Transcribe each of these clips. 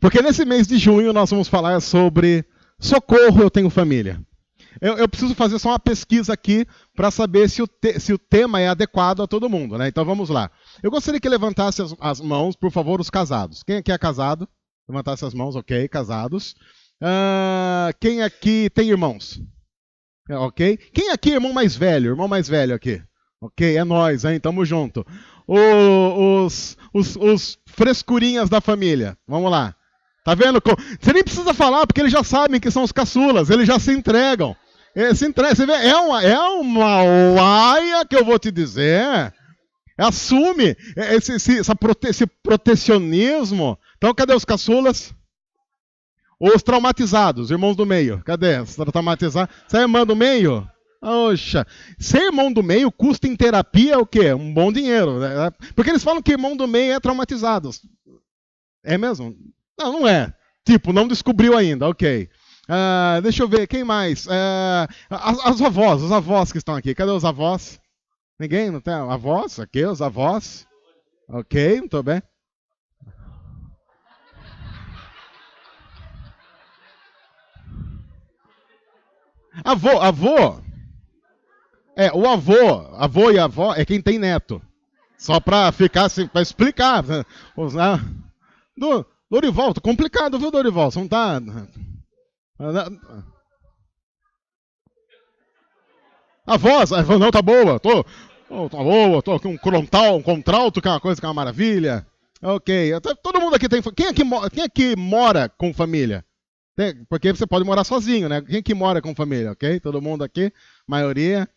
Porque nesse mês de junho nós vamos falar sobre socorro, eu tenho família. Eu preciso fazer só uma pesquisa aqui para saber se o tema é adequado a todo mundo, né? Então vamos lá. Eu gostaria que levantasse as mãos, por favor, os casados. Quem aqui é casado? Levantasse as mãos, ok, casados. Quem aqui tem irmãos? Ok. Quem aqui é irmão mais velho? Irmão mais velho aqui. Ok, é nós, hein? Tamo junto. Os frescurinhas da família. Vamos lá. Tá vendo? Você nem precisa falar, porque eles já sabem que são os caçulas. Eles já se entregam. Você vê, é uma laia que eu vou te dizer. Assume esse protecionismo. Então, cadê os caçulas? Os traumatizados, irmãos do meio. Cadê? Os traumatizados. Você é irmão do meio? Oxa. Ser irmão do meio custa em terapia o quê? Um bom dinheiro. Né? Porque eles falam que irmão do meio é traumatizado. É mesmo? Não é. Tipo, não descobriu ainda. Ok. Deixa eu ver, quem mais? Os avós que estão aqui. Cadê os avós? Ninguém? Não tem avós? Aqui, os avós. Ok, muito bem. Avô. O avô e a avó é quem tem neto. Só para ficar assim, para explicar. Dorival, tá complicado, viu, Dorival? Você não tá. A voz, não, tá boa. Tá boa, tô aqui um contralto, que é uma coisa que é uma maravilha. Ok. Todo mundo aqui tem. Quem aqui mora com família? Porque você pode morar sozinho, né? Quem que mora com família, ok? Todo mundo aqui, maioria,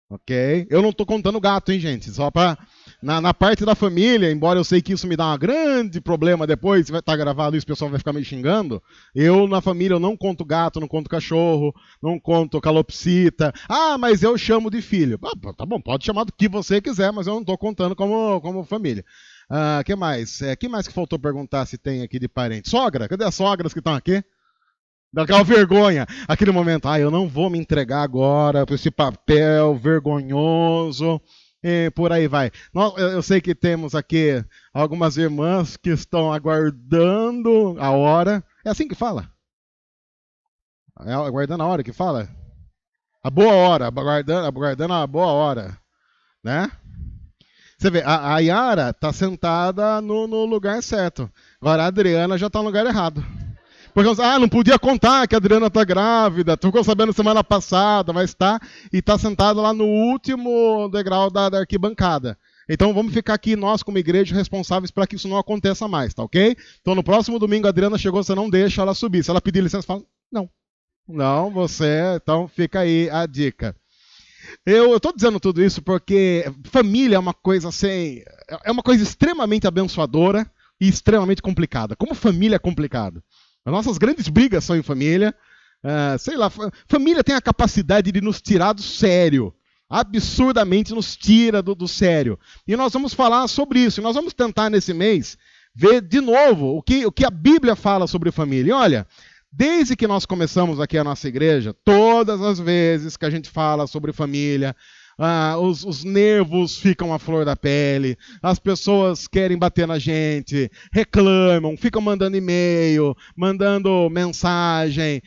ok? Eu não tô contando gato, hein, gente? Só pra... Na parte da família, embora eu sei que isso me dá um grande problema depois, vai estar gravado isso, o pessoal vai ficar me xingando, na família, eu não conto gato, não conto cachorro, não conto calopsita. Mas eu chamo de filho. Tá bom, pode chamar do que você quiser, mas eu não tô contando como família. Que mais? Que mais que faltou perguntar se tem aqui de parente? Sogra? Cadê as sogras que estão aqui? Daquela vergonha, aquele momento, eu não vou me entregar agora para esse papel vergonhoso, e por aí vai. Eu sei que temos aqui algumas irmãs que estão aguardando a hora. É assim que fala? É aguardando a hora que fala? A boa hora, aguardando a boa hora, né? Você vê, a Yara está sentada no lugar certo, agora a Adriana já está no lugar errado. Porque não podia contar que a Adriana está grávida, tu ficou sabendo semana passada, mas está, e está sentada lá no último degrau da arquibancada. Então vamos ficar aqui, nós como igreja, responsáveis para que isso não aconteça mais, tá ok? Então no próximo domingo a Adriana chegou, você não deixa ela subir. Se ela pedir licença, fala, não, então fica aí a dica. Eu estou dizendo tudo isso porque família é uma coisa assim, é uma coisa extremamente abençoadora e extremamente complicada. Como família é complicado. As nossas grandes brigas são em família. Família tem a capacidade de nos tirar do sério. Absurdamente nos tira do sério. E nós vamos falar sobre isso. E nós vamos tentar nesse mês ver de novo o que a Bíblia fala sobre família. E olha, desde que nós começamos aqui a nossa igreja, todas as vezes que a gente fala sobre família, os nervos ficam à flor da pele, as pessoas querem bater na gente, reclamam, ficam mandando e-mail, mandando mensagem.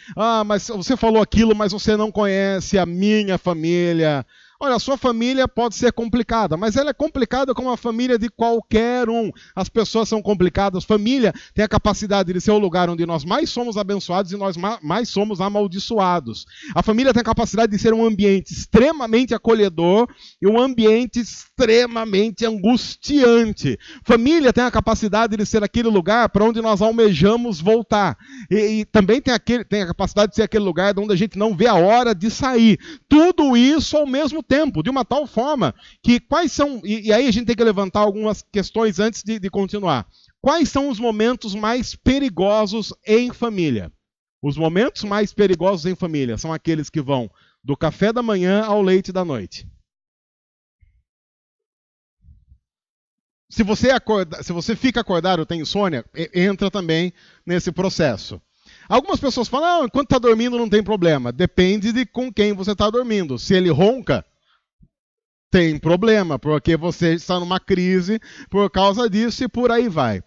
Mas você falou aquilo, mas você não conhece a minha família. Olha, a sua família pode ser complicada, mas ela é complicada como a família de qualquer um. As pessoas são complicadas. Família tem a capacidade de ser o lugar onde nós mais somos abençoados e nós mais somos amaldiçoados. A família tem a capacidade de ser um ambiente extremamente acolhedor e um ambiente extremamente angustiante. Família tem a capacidade de ser aquele lugar para onde nós almejamos voltar. E também tem a capacidade de ser aquele lugar onde a gente não vê a hora de sair. Tudo isso ao mesmo tempo, de uma tal forma que quais são, e aí a gente tem que levantar algumas questões antes de continuar. Quais são os momentos mais perigosos em família? Os momentos mais perigosos em família são aqueles que vão do café da manhã ao leite da noite. Se você fica acordado ou tem insônia, entra também nesse processo. Algumas pessoas falam, enquanto está dormindo não tem problema. Depende de com quem você está dormindo. Se ele ronca, tem problema, porque você está numa crise por causa disso e por aí vai.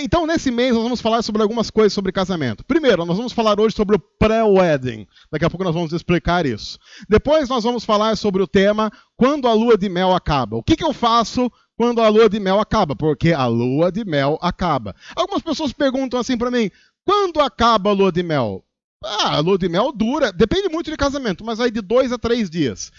Então, nesse mês, nós vamos falar sobre algumas coisas sobre casamento. Primeiro, nós vamos falar hoje sobre o pré-wedding. Daqui a pouco nós vamos explicar isso. Depois, nós vamos falar sobre o tema quando a lua de mel acaba. O que eu faço quando a lua de mel acaba? Porque a lua de mel acaba. Algumas pessoas perguntam assim para mim, quando acaba a lua de mel? A lua de mel dura, depende muito de casamento, mas aí de 2 a 3 dias.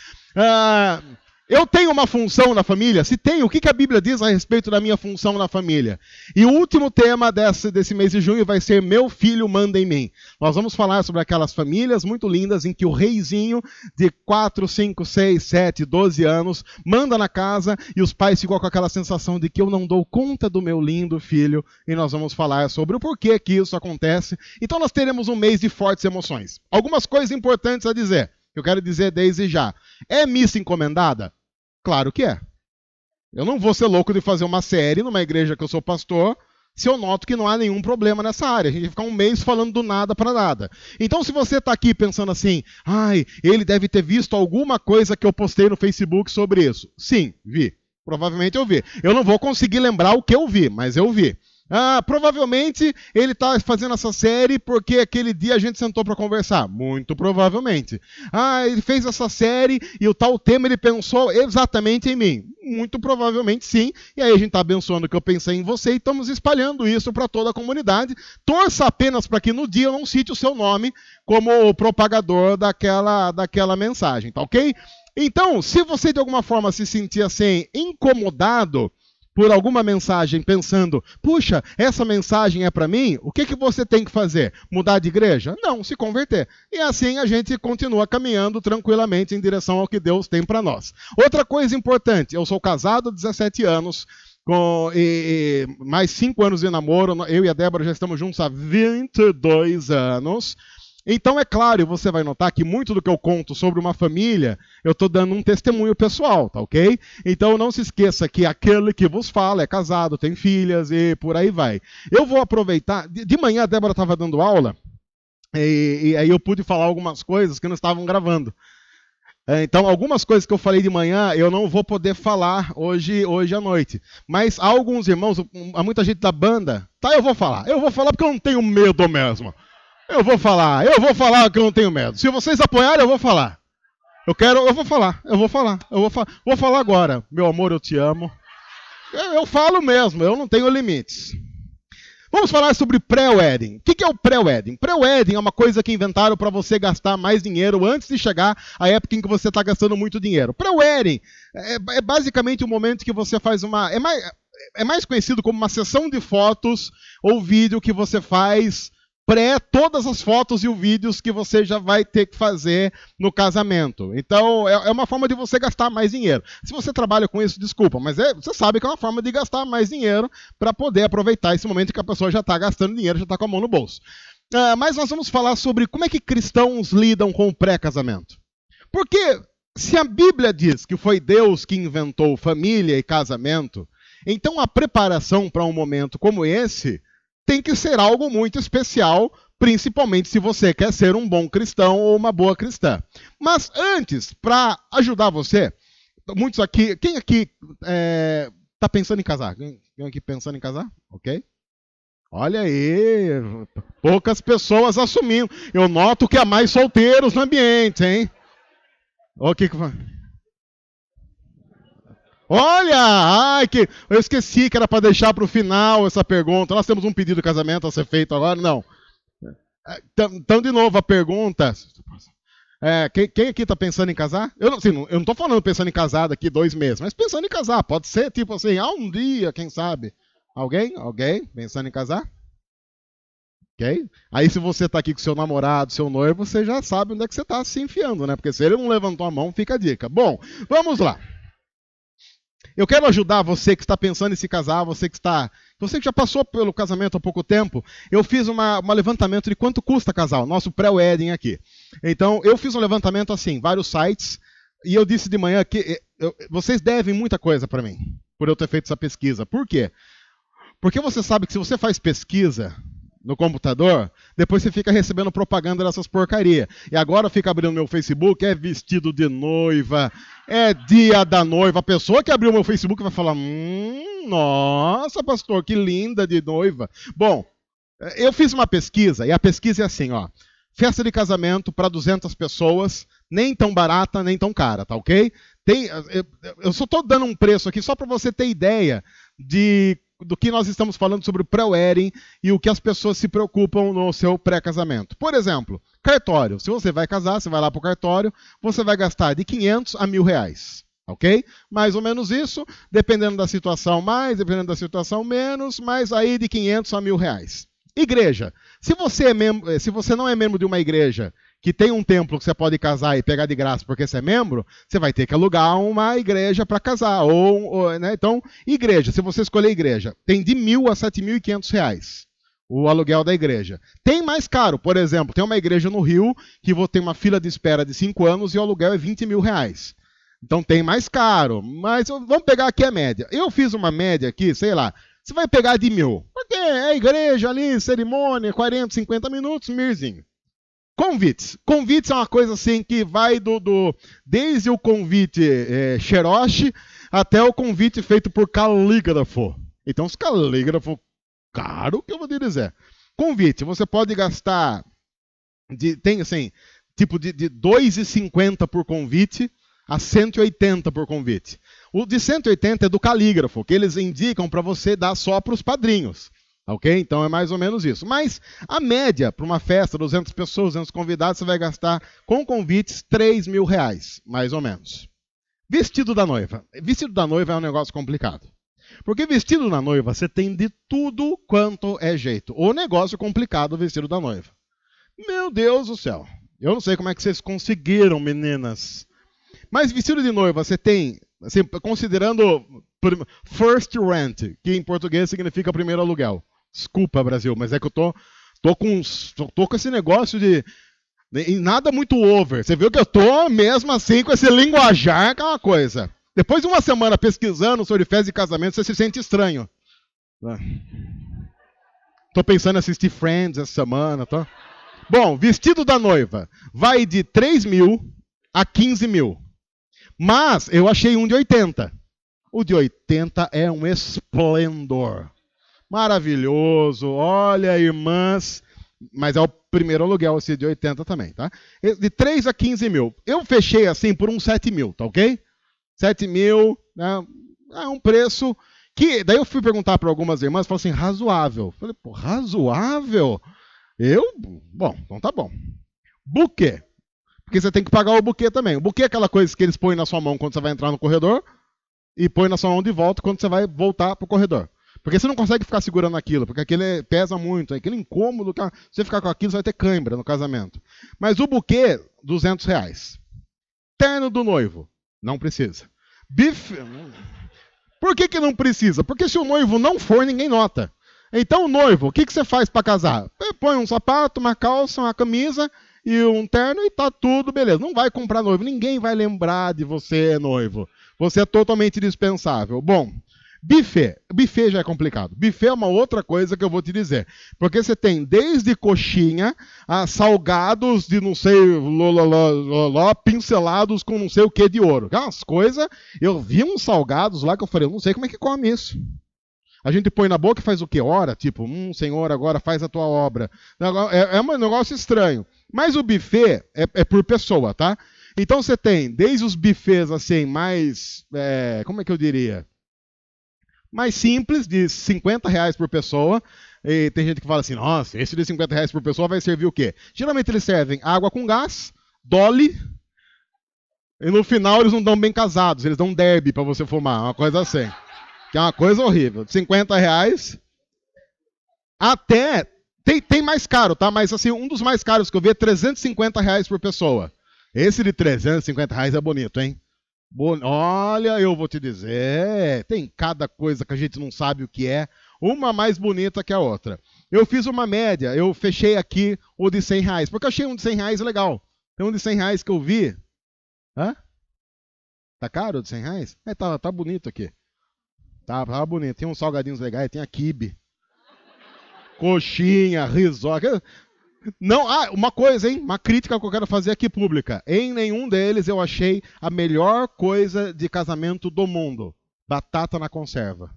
Eu tenho uma função na família? Se tenho, o que a Bíblia diz a respeito da minha função na família? E o último tema desse mês de junho vai ser Meu Filho Manda em Mim. Nós vamos falar sobre aquelas famílias muito lindas em que o reizinho de 4, 5, 6, 7, 12 anos manda na casa e os pais ficam com aquela sensação de que eu não dou conta do meu lindo filho. E nós vamos falar sobre o porquê que isso acontece. Então nós teremos um mês de fortes emoções. Algumas coisas importantes a dizer, que eu quero dizer desde já. É missa encomendada? Claro que é. Eu não vou ser louco de fazer uma série numa igreja que eu sou pastor se eu noto que não há nenhum problema nessa área. A gente vai ficar um mês falando do nada para nada. Então, se você está aqui pensando assim, ele deve ter visto alguma coisa que eu postei no Facebook sobre isso. Sim, vi. Provavelmente eu vi. Eu não vou conseguir lembrar o que eu vi, mas eu vi. Provavelmente ele está fazendo essa série porque aquele dia a gente sentou para conversar. Muito provavelmente. Ele fez essa série e o tal tema ele pensou exatamente em mim. Muito provavelmente sim. E aí a gente está abençoando que eu pensei em você e estamos espalhando isso para toda a comunidade. Torça apenas para que no dia eu não cite o seu nome como o propagador daquela mensagem, tá ok? Então, se você de alguma forma se sentir assim incomodado por alguma mensagem pensando, puxa, essa mensagem é para mim, o que você tem que fazer? Mudar de igreja? Não, se converter. E assim a gente continua caminhando tranquilamente em direção ao que Deus tem para nós. Outra coisa importante, eu sou casado há 17 anos, e mais 5 anos de namoro, eu e a Débora já estamos juntos há 22 anos. Então, é claro, você vai notar que muito do que eu conto sobre uma família, eu estou dando um testemunho pessoal, tá ok? Então, não se esqueça que aquele que vos fala é casado, tem filhas e por aí vai. Eu vou aproveitar, de manhã a Débora estava dando aula, e aí eu pude falar algumas coisas que não estavam gravando. Então, algumas coisas que eu falei de manhã, eu não vou poder falar hoje à noite. Mas há alguns irmãos, há muita gente da banda, tá, eu vou falar porque eu não tenho medo mesmo. Eu vou falar que eu não tenho medo. Se vocês apoiarem, eu vou falar. Vou falar agora. Meu amor, eu te amo. Eu falo mesmo, eu não tenho limites. Vamos falar sobre pré-wedding. O que é o pré-wedding? Pré-wedding é uma coisa que inventaram para você gastar mais dinheiro antes de chegar à época em que você está gastando muito dinheiro. Pré-wedding é basicamente o momento que você faz uma... É mais conhecido como uma sessão de fotos ou vídeo que você faz todas as fotos e os vídeos que você já vai ter que fazer no casamento. Então, é uma forma de você gastar mais dinheiro. Se você trabalha com isso, desculpa, mas você sabe que é uma forma de gastar mais dinheiro para poder aproveitar esse momento que a pessoa já está gastando dinheiro, já está com a mão no bolso. Mas nós vamos falar sobre como é que cristãos lidam com o pré-casamento. Porque se a Bíblia diz que foi Deus que inventou família e casamento, então a preparação para um momento como esse tem que ser algo muito especial, principalmente se você quer ser um bom cristão ou uma boa cristã. Mas antes, para ajudar você, muitos aqui... Quem aqui está pensando em casar? Quem aqui pensando em casar? Ok? Olha aí, poucas pessoas assumindo. Eu noto que há mais solteiros no ambiente, hein? O que foi? Olha! Eu esqueci que era para deixar para o final essa pergunta. Nós temos um pedido de casamento a ser feito agora? Não. Então, de novo, a pergunta... quem aqui está pensando em casar? Eu não estou falando pensando em casar daqui 2 meses, mas pensando em casar. Pode ser tipo assim, um dia, quem sabe. Alguém pensando em casar? Ok? Aí se você está aqui com seu namorado, seu noivo, você já sabe onde é que você está se enfiando, né? Porque se ele não levantou a mão, fica a dica. Bom, vamos lá. Eu quero ajudar você que está pensando em se casar, você que já passou pelo casamento há pouco tempo. Eu fiz um levantamento de quanto custa casar, o nosso pré-wedding aqui. Então, eu fiz um levantamento assim, vários sites, e eu disse de manhã que vocês devem muita coisa para mim, por eu ter feito essa pesquisa. Por quê? Porque você sabe que se você faz pesquisa no computador, depois você fica recebendo propaganda dessas porcaria. E agora fica abrindo meu Facebook, é vestido de noiva, é dia da noiva. A pessoa que abriu meu Facebook vai falar, nossa, pastor, que linda de noiva. Bom, eu fiz uma pesquisa, e a pesquisa é assim, ó. Festa de casamento para 200 pessoas, nem tão barata, nem tão cara, tá ok? Eu só estou dando um preço aqui só para você ter ideia do que nós estamos falando sobre o pré-wedding e o que as pessoas se preocupam no seu pré-casamento. Por exemplo, cartório. Se você vai casar, você vai lá para o cartório, você vai gastar de 500 a R$1.000, ok? Mais ou menos isso, dependendo da situação mais, dependendo da situação menos, mas aí de 500 a R$1.000. Igreja. Se você não é membro de uma igreja que tem um templo que você pode casar e pegar de graça porque você é membro, você vai ter que alugar uma igreja para casar. Né? Então, igreja, se você escolher igreja, tem de R$1.000 a R$7.500 o aluguel da igreja. Tem mais caro, por exemplo, tem uma igreja no Rio que tem uma fila de espera de 5 anos e o aluguel é R$20.000. Então tem mais caro, mas vamos pegar aqui a média. Eu fiz uma média aqui, sei lá, você vai pegar de 1.000. Porque é igreja ali, cerimônia, 40, 50 minutos, mirzinho. Convites. Convites é uma coisa assim que vai desde o convite xeroxe até o convite feito por calígrafo. Então, os calígrafos, caro que eu vou te dizer. Convite, você pode gastar, tem assim, tipo de R$2,50 por convite a R$180 por convite. O de 180 é do calígrafo, que eles indicam para você dar só para os padrinhos. Ok? Então é mais ou menos isso. Mas a média para uma festa, 200 pessoas, 200 convidados, você vai gastar com convites R$3.000, mais ou menos. Vestido da noiva. Vestido da noiva é um negócio complicado. Porque vestido da noiva você tem de tudo quanto é jeito. O negócio complicado, o vestido da noiva. Meu Deus do céu. Eu não sei como é que vocês conseguiram, meninas. Mas vestido de noiva você tem, assim, considerando first rent, que em português significa primeiro aluguel. Desculpa, Brasil, mas é que eu tô com esse negócio de nada muito over. Você viu que eu tô mesmo assim com esse linguajar, que é uma coisa. Depois de uma semana pesquisando sobre festa de casamento, você se sente estranho. Tô pensando em assistir Friends essa semana. Bom, vestido da noiva vai de 3.000 a 15.000. Mas eu achei um de 80. O de 80 é um esplendor. Maravilhoso. Olha, irmãs. Mas é o primeiro aluguel, esse de 80 também, tá? De 3 a 15.000. Eu fechei assim por uns 7.000, tá ok? 7.000, né? É um preço que... Daí eu fui perguntar para algumas irmãs, falaram assim, razoável. Falei, pô, razoável? Bom, então tá bom. Buquê. Porque você tem que pagar o buquê também. O buquê é aquela coisa que eles põem na sua mão quando você vai entrar no corredor e põe na sua mão de volta quando você vai voltar para o corredor. Porque você não consegue ficar segurando aquilo, porque aquilo pesa muito, aquele incômodo. Se você ficar com aquilo, você vai ter cãibra no casamento. Mas o buquê, R$200. Terno do noivo, não precisa. Bife... Por que não precisa? Porque se o noivo não for, ninguém nota. Então o noivo, o que você faz para casar? Põe um sapato, uma calça, uma camisa... e um terno e tá tudo beleza. Não vai comprar noivo, ninguém vai lembrar de você noivo. Você é totalmente dispensável. Bom, buffet. Buffet já é complicado. Buffet é uma outra coisa que eu vou te dizer. Porque você tem desde coxinha a salgados de não sei, pincelados com não sei o que de ouro. Aquelas coisas, eu vi uns salgados lá que eu falei, eu não sei como é que come isso. A gente põe na boca e faz o quê? Ora, tipo, Senhor, agora faz a tua obra. É um negócio estranho. Mas o buffet é por pessoa, tá? Então você tem desde os buffets assim, mais, como é que eu diria? Mais simples, de R$50 por pessoa. E tem gente que fala assim, nossa, esse de R$50 por pessoa vai servir o quê? Geralmente eles servem água com gás, dolly, e no final eles não dão bem casados, eles dão derby pra você fumar, uma coisa assim. Que é uma coisa horrível. R$50 até... Tem mais caro, tá? Mas assim, um dos mais caros que eu vi é R$350 por pessoa. Esse de R$350 é bonito, hein? Olha, eu vou te dizer, tem cada coisa que a gente não sabe o que é, uma mais bonita que a outra. Eu fiz uma média, eu fechei aqui o de R$100, porque eu achei um de R$100 legal. Tem um de R$100 que eu vi. Hã? Tá caro o de R$100? Tá bonito aqui. Tá bonito. Tem uns salgadinhos legais, tem a quibe. Coxinha, risoca. Não, uma coisa, hein? Uma crítica que eu quero fazer aqui pública. Em nenhum deles eu achei a melhor coisa de casamento do mundo. Batata na conserva.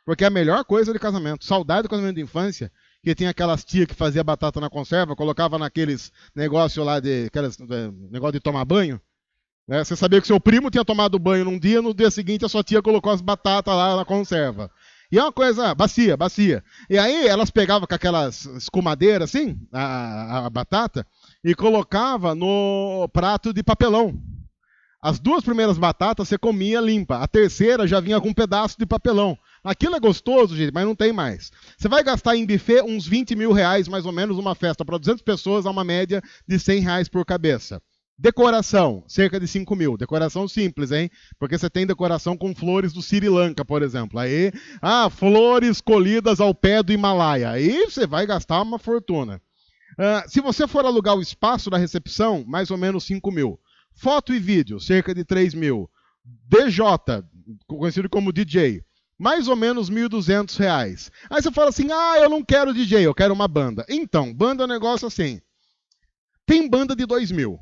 Porque é a melhor coisa de casamento. Saudade do casamento de infância, que tinha aquelas tias que fazia batata na conserva, colocava naqueles negócio lá negócio de tomar banho. Né? Você sabia que seu primo tinha tomado banho num dia, no dia seguinte a sua tia colocou as batatas lá na conserva. E é uma coisa, bacia. E aí elas pegavam com aquelas escumadeiras assim, a batata, e colocava no prato de papelão. As 2 primeiras batatas você comia limpa. A terceira já vinha com um pedaço de papelão. Aquilo é gostoso, gente, mas não tem mais. Você vai gastar em buffet uns 20 mil reais, mais ou menos, numa festa para 200 pessoas, a uma média de 100 reais por cabeça. Decoração, cerca de 5 mil. Decoração simples, hein? Porque você tem decoração com flores do Sri Lanka, por exemplo. Aí, flores colhidas ao pé do Himalaia. Aí você vai gastar uma fortuna. Se você for alugar o espaço da recepção, mais ou menos 5 mil. Foto e vídeo, cerca de 3 mil. DJ, conhecido como DJ, mais ou menos 1.200 reais. Aí você fala assim, eu não quero DJ, eu quero uma banda. Então, banda é um negócio assim. Tem banda de 2 mil.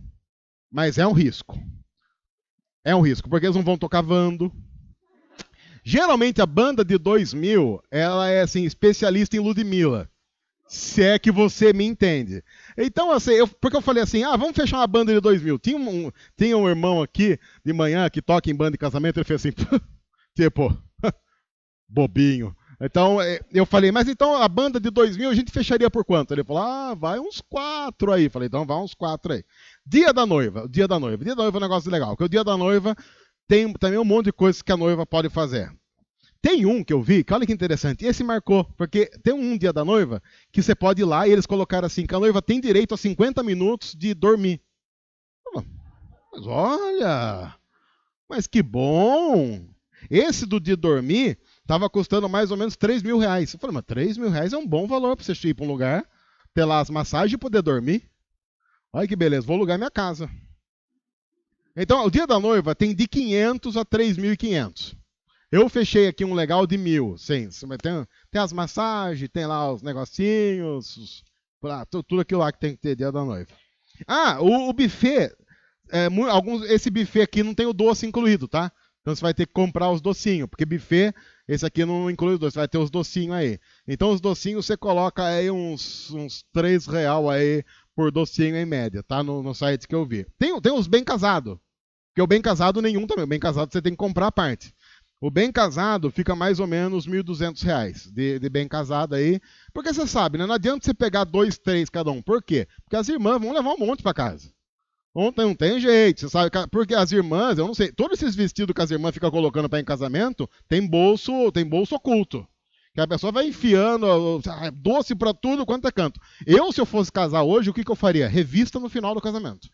Mas é um risco. É um risco, porque eles não vão tocar vando. Geralmente a banda de 2 mil, ela é assim, especialista em Ludmilla. Se é que você me entende. Então, assim, porque eu falei assim, vamos fechar uma banda de 2 mil. Tinha um irmão aqui, de manhã, que toca em banda de casamento, ele fez assim, tipo, bobinho. Então, eu falei, mas então a banda de 2 mil a gente fecharia por quanto? Ele falou, vai uns 4 aí. Falei, então vai uns 4 aí. Dia da noiva. O dia da noiva é um negócio legal, porque o dia da noiva tem também um monte de coisas que a noiva pode fazer. Tem um que eu vi, que olha que interessante, esse marcou, porque tem um dia da noiva que você pode ir lá e eles colocaram assim, que a noiva tem direito a 50 minutos de dormir. Mas olha, mas que bom! Esse do de dormir estava custando mais ou menos 3 mil reais. Eu falei, mas 3 mil reais é um bom valor para você ir para um lugar, ter lá as massagens e poder dormir. Olha que beleza, vou alugar minha casa. Então, o dia da noiva tem de 500 a 3.500. Eu fechei aqui um legal de 1.000. Sim, tem as massagens, tem lá os negocinhos, tudo aquilo lá que tem que ter dia da noiva. O buffet, esse buffet aqui não tem o doce incluído, tá? Então você vai ter que comprar os docinhos, porque buffet, esse aqui não inclui os doces, vai ter os docinhos aí. Então os docinhos você coloca aí uns R$3 aí por docinho em média, tá? No site que eu vi. Tem os bem casado, porque o bem casado nenhum também, o bem casado você tem que comprar a parte. O bem casado fica mais ou menos R$1.200 de bem casado aí, porque você sabe, né? Não adianta você pegar 2, 3 cada um. Por quê? Porque as irmãs vão levar um monte para casa. Ontem não tem jeito, você sabe, porque as irmãs, eu não sei, todos esses vestidos que as irmãs ficam colocando para ir em casamento, tem bolso oculto. Que a pessoa vai enfiando doce para tudo quanto é canto. Se eu fosse casar hoje, o que eu faria? Revista no final do casamento.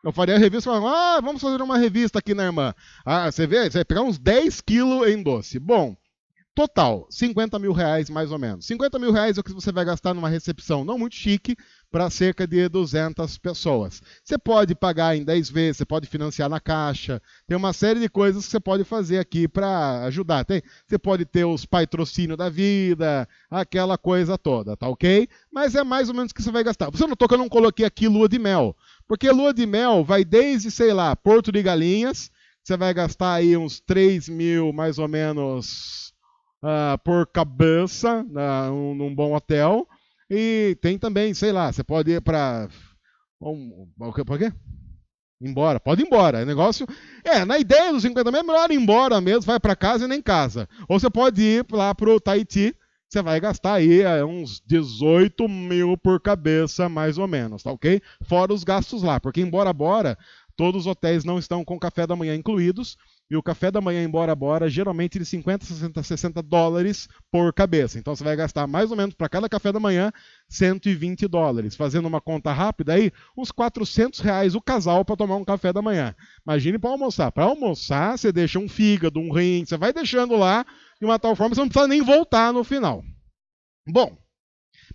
Eu faria a revista e falava, vamos fazer uma revista aqui na irmã. Você vai pegar uns 10 quilos em doce. Bom, total, 50 mil reais mais ou menos. 50 mil reais é o que você vai gastar numa recepção não muito chique para cerca de 200 pessoas. Você pode pagar em 10 vezes, você pode financiar na caixa. Tem uma série de coisas que você pode fazer aqui para ajudar. Você pode ter os patrocínios da vida, aquela coisa toda, tá ok? Mas é mais ou menos o que você vai gastar. Você notou que eu não coloquei aqui lua de mel. Porque lua de mel vai desde, sei lá, Porto de Galinhas, você vai gastar aí uns 3 mil mais ou menos por cabeça num bom hotel. E tem também, sei lá, você pode ir para... Por quê? Embora, pode ir embora. Negócio. Na ideia dos 50 mil é melhor ir embora mesmo, vai para casa e nem casa. Ou você pode ir lá pro Tahiti, você vai gastar aí uns 18 mil por cabeça, mais ou menos, tá ok? Fora os gastos lá, porque embora, todos os hotéis não estão com café da manhã incluídos, e o café da manhã embora, geralmente de 50, 60 dólares por cabeça. Então você vai gastar mais ou menos para cada café da manhã 120 dólares. Fazendo uma conta rápida aí, uns 400 reais o casal para tomar um café da manhã. Imagine para almoçar. Para almoçar, você deixa um fígado, um rim, você vai deixando lá de uma tal forma que você não precisa nem voltar no final. Bom,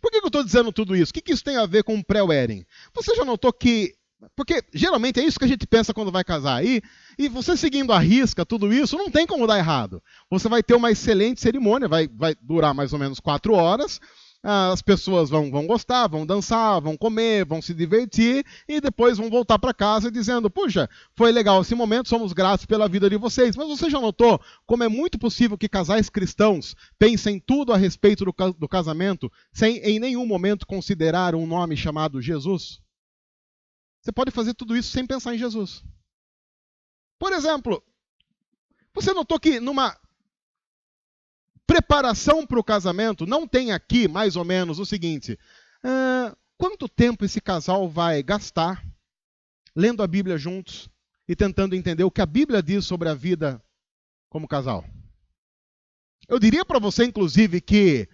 por que eu estou dizendo tudo isso? O que isso tem a ver com o pré-wedding? Você já notou que... Porque geralmente é isso que a gente pensa quando vai casar. E você seguindo à risca tudo isso, não tem como dar errado. Você vai ter uma excelente cerimônia, vai durar mais ou menos 4 horas. as pessoas vão gostar, vão dançar, vão comer, vão se divertir e depois vão voltar para casa dizendo, puxa, foi legal esse momento, somos gratos pela vida de vocês. Mas você já notou como é muito possível que casais cristãos pensem tudo a respeito do casamento sem em nenhum momento considerar um nome chamado Jesus? Você pode fazer tudo isso sem pensar em Jesus. Por exemplo, você notou que numa preparação para o casamento, não tem aqui, mais ou menos, o seguinte: quanto tempo esse casal vai gastar lendo a Bíblia juntos e tentando entender o que a Bíblia diz sobre a vida como casal? Eu diria para você, inclusive, que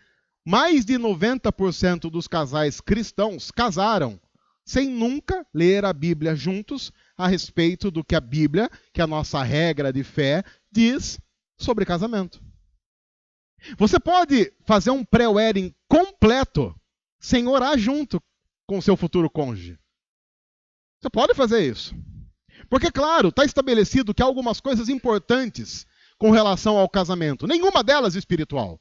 mais de 90% dos casais cristãos casaram sem nunca ler a Bíblia juntos a respeito do que a Bíblia, que é a nossa regra de fé, diz sobre casamento. Você pode fazer um pré-wedding completo sem orar junto com o seu futuro cônjuge. Você pode fazer isso. Porque, claro, está estabelecido que há algumas coisas importantes com relação ao casamento. Nenhuma delas espiritual.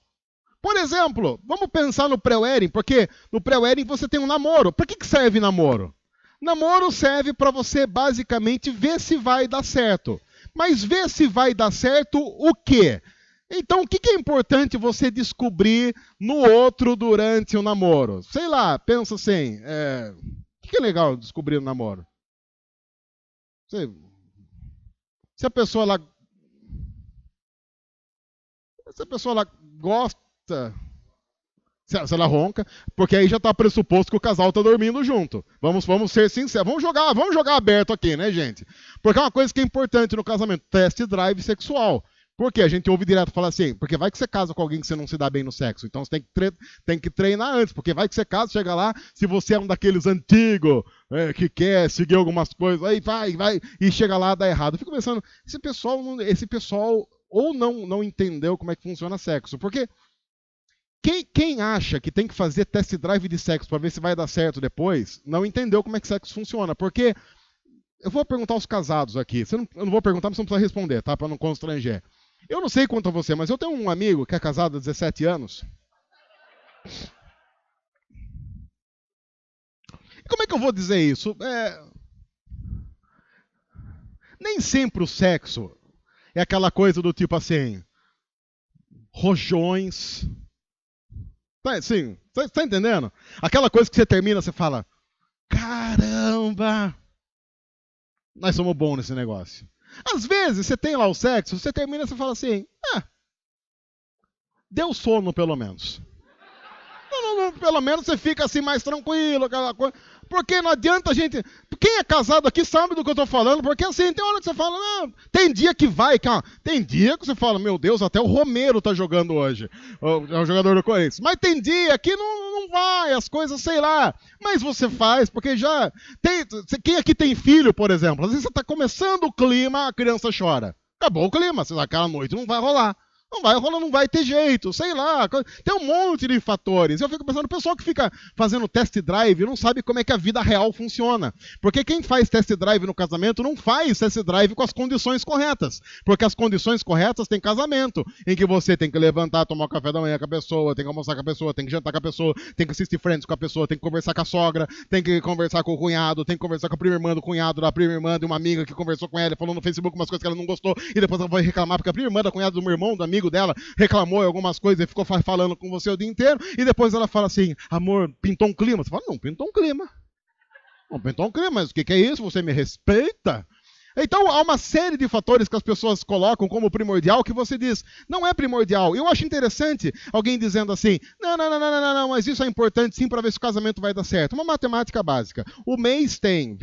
Por exemplo, vamos pensar no pré-wedding, porque no pré-wedding você tem um namoro. Para que serve namoro? Namoro serve para você basicamente ver se vai dar certo. Mas ver se vai dar certo o quê? Então, o que é importante você descobrir no outro durante o namoro? Sei lá, pensa assim, o que é legal descobrir no namoro? Se a pessoa lá gosta, se ela ronca, porque aí já está pressuposto que o casal está dormindo junto. Vamos ser sinceros, vamos jogar aberto aqui, né, gente? Porque é uma coisa que é importante no casamento, test drive sexual. Porque a gente ouve direto falar assim, porque vai que você casa com alguém que você não se dá bem no sexo. Então você tem que treinar antes, porque vai que você casa, chega lá, se você é um daqueles antigos que quer seguir algumas coisas, aí vai, e chega lá, dá errado. Eu fico pensando, esse pessoal ou não entendeu como é que funciona sexo. Porque quem acha que tem que fazer test drive de sexo para ver se vai dar certo depois, não entendeu como é que sexo funciona. Porque, eu vou perguntar aos casados aqui, eu não vou perguntar, mas você não precisa responder, tá? Para não constranger. Eu não sei quanto a você, mas eu tenho um amigo que é casado há 17 anos. E como é que eu vou dizer isso? Nem sempre o sexo é aquela coisa do tipo assim, rojões. Sim, você tá entendendo? Aquela coisa que você termina, você fala, caramba, nós somos bons nesse negócio. Às vezes, você tem lá o sexo, você termina e você fala assim, deu sono pelo menos. Não, pelo menos você fica assim mais tranquilo, aquela coisa. Porque não adianta a gente... Quem é casado aqui sabe do que eu estou falando, porque assim, tem hora que você fala, não, tem dia que vai, cara. Tem dia que você fala, meu Deus, até o Romero está jogando hoje. É o jogador do Corinthians. Mas tem dia que não vai, as coisas, sei lá. Mas você faz, porque já... Quem aqui tem filho, por exemplo? Às vezes você está começando o clima, a criança chora. Acabou o clima, aquela noite não vai rolar. Não vai rolar, não vai ter jeito, sei lá. Tem um monte de fatores. Eu fico pensando, o pessoal que fica fazendo test drive não sabe como é que a vida real funciona. Porque quem faz test drive no casamento não faz test drive com as condições corretas. Porque as condições corretas tem casamento, em que você tem que levantar, tomar o café da manhã com a pessoa, tem que almoçar com a pessoa, tem que jantar com a pessoa, tem que assistir Friends com a pessoa, tem que conversar com a sogra, tem que conversar com o cunhado, tem que conversar com a prima irmã do cunhado, da prima irmã de uma amiga que conversou com ela, falou no Facebook umas coisas que ela não gostou, e depois ela vai reclamar porque a prima irmã da cunhada do meu irmão, do amigo dela, reclamou algumas coisas e ficou falando com você o dia inteiro, e depois ela fala assim, amor, pintou um clima. Você fala, não, pintou um clima. Não, pintou um clima, mas o que é isso? Você me respeita? Então, há uma série de fatores que as pessoas colocam como primordial que você diz, não é primordial. Eu acho interessante alguém dizendo assim, não, mas isso é importante sim para ver se o casamento vai dar certo. Uma matemática básica. O mês tem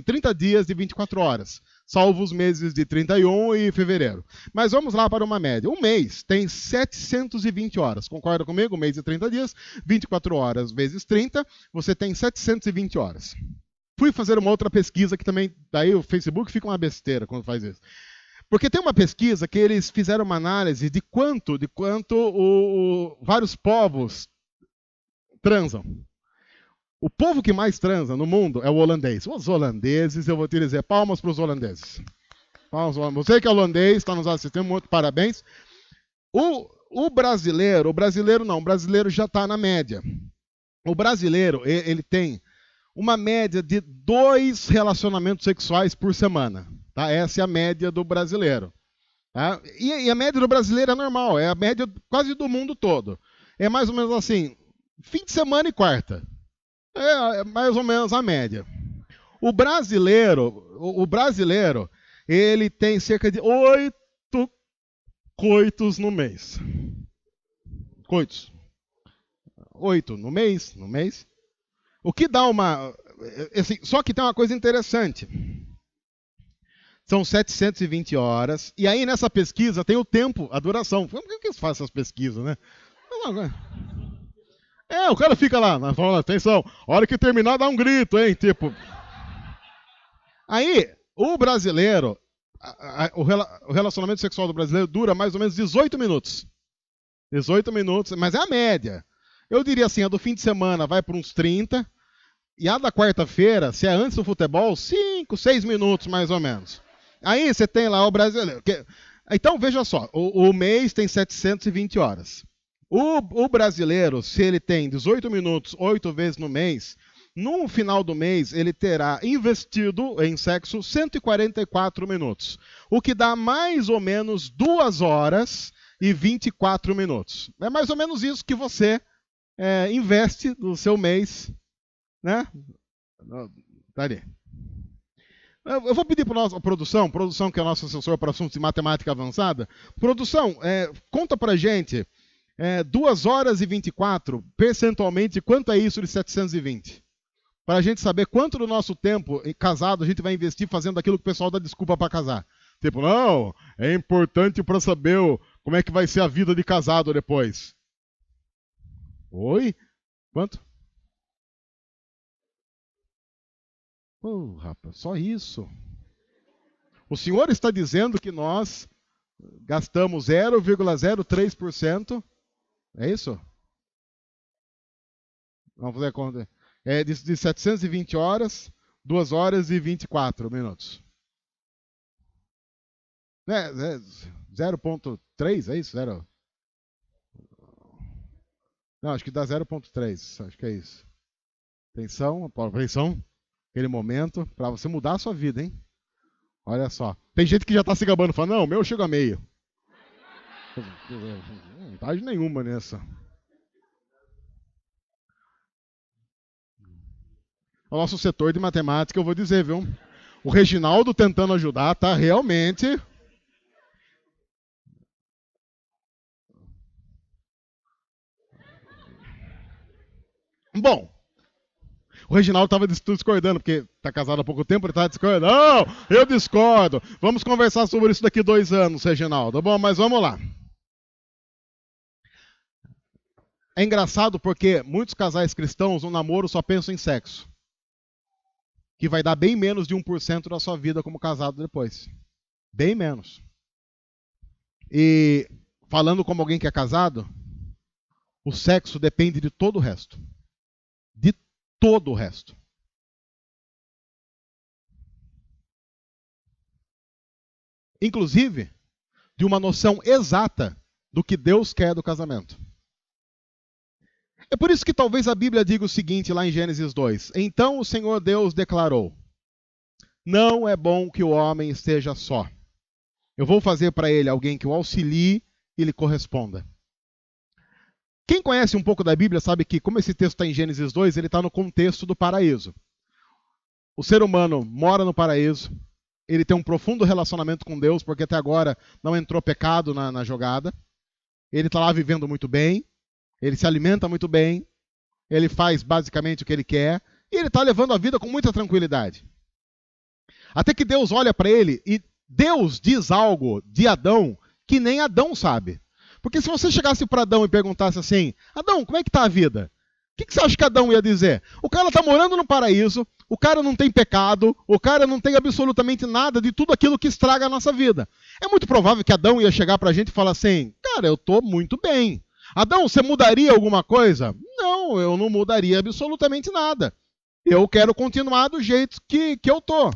30 dias de 24 horas. Salvo os meses de 31 e fevereiro. Mas vamos lá para uma média. Um mês tem 720 horas. Concorda comigo? Um mês de 30 dias, 24 horas vezes 30, você tem 720 horas. Fui fazer uma outra pesquisa que também, daí o Facebook fica uma besteira quando faz isso. Porque tem uma pesquisa que eles fizeram uma análise de quanto vários povos transam. O povo que mais transa no mundo é o holandês. Os holandeses, eu vou te dizer, palmas para os holandeses. Palmas, você que é holandês, está nos assistindo, muito parabéns. O brasileiro não, o brasileiro já está na média. O brasileiro, ele tem uma média de 2 relacionamentos sexuais por semana. Tá? Essa é a média do brasileiro. Tá? E a média do brasileiro é normal, é a média quase do mundo todo. É mais ou menos assim, fim de semana e quarta. É mais ou menos a média. O brasileiro, ele tem cerca de 8 coitos no mês. Coitos. 8 no mês. O que dá uma... Assim, só que tem uma coisa interessante. São 720 horas. E aí nessa pesquisa tem o tempo, a duração. Por que eles fazem essas pesquisas, né? O cara fica lá, falando, atenção, a hora que terminar dá um grito, hein? Tipo... Aí, o brasileiro, o relacionamento sexual do brasileiro dura mais ou menos 18 minutos. 18 minutos, mas é a média. Eu diria assim, a do fim de semana vai por uns 30. E a da quarta-feira, se é antes do futebol, 5, 6 minutos mais ou menos. Aí você tem lá o brasileiro. Então, veja só, o mês tem 720 horas. O brasileiro, se ele tem 18 minutos 8 vezes no mês, no final do mês ele terá investido em sexo 144 minutos. O que dá mais ou menos 2 horas e 24 minutos. É mais ou menos isso que você investe no seu mês, né? Tá ali. Eu vou pedir para a nossa produção que é o nosso assessor para assuntos de matemática avançada. Produção, conta para a gente 2 horas e 24, percentualmente, quanto é isso de 720? Para a gente saber quanto do nosso tempo casado a gente vai investir fazendo aquilo que o pessoal dá desculpa para casar. Tipo, não, é importante para saber como é que vai ser a vida de casado depois. Oi? Quanto? Rapaz, só isso. O senhor está dizendo que nós gastamos 0,03%. É isso? Vamos fazer a conta. De 720 horas, 2 horas e 24 minutos. 0,3, é isso? Não, acho que dá 0,3. Acho que é isso. Atenção, aquele momento, para você mudar a sua vida, hein? Olha só. Tem gente que já está se gabando, falando, não, o meu chega a meio. Não vontade nenhuma nessa. O nosso setor de matemática, eu vou dizer, viu? O Reginaldo tentando ajudar, tá realmente... Bom, o Reginaldo estava discordando, porque está casado há pouco tempo, ele estava discordando. Não, eu discordo. Vamos conversar sobre isso daqui 2 anos, Reginaldo. Bom, mas vamos lá. É engraçado porque muitos casais cristãos no namoro só pensam em sexo. Que vai dar bem menos de 1% da sua vida como casado depois. Bem menos. E falando como alguém que é casado, o sexo depende de todo o resto. De todo o resto. Inclusive, de uma noção exata do que Deus quer do casamento. É por isso que talvez a Bíblia diga o seguinte lá em Gênesis 2. Então o Senhor Deus declarou: não é bom que o homem esteja só. Eu vou fazer para ele alguém que o auxilie e lhe corresponda. Quem conhece um pouco da Bíblia sabe que, como esse texto está em Gênesis 2, ele está no contexto do paraíso. O ser humano mora no paraíso, ele tem um profundo relacionamento com Deus, porque até agora não entrou pecado na jogada. Ele está lá vivendo muito bem, ele se alimenta muito bem, ele faz basicamente o que ele quer, e ele está levando a vida com muita tranquilidade. Até que Deus olha para ele e Deus diz algo de Adão que nem Adão sabe. Porque se você chegasse para Adão e perguntasse assim, Adão, como é que está a vida? O que você acha que Adão ia dizer? O cara está morando no paraíso, o cara não tem pecado, o cara não tem absolutamente nada de tudo aquilo que estraga a nossa vida. É muito provável que Adão ia chegar para a gente e falar assim, cara, eu estou muito bem. Adão, você mudaria alguma coisa? Não, eu não mudaria absolutamente nada. Eu quero continuar do jeito que eu estou.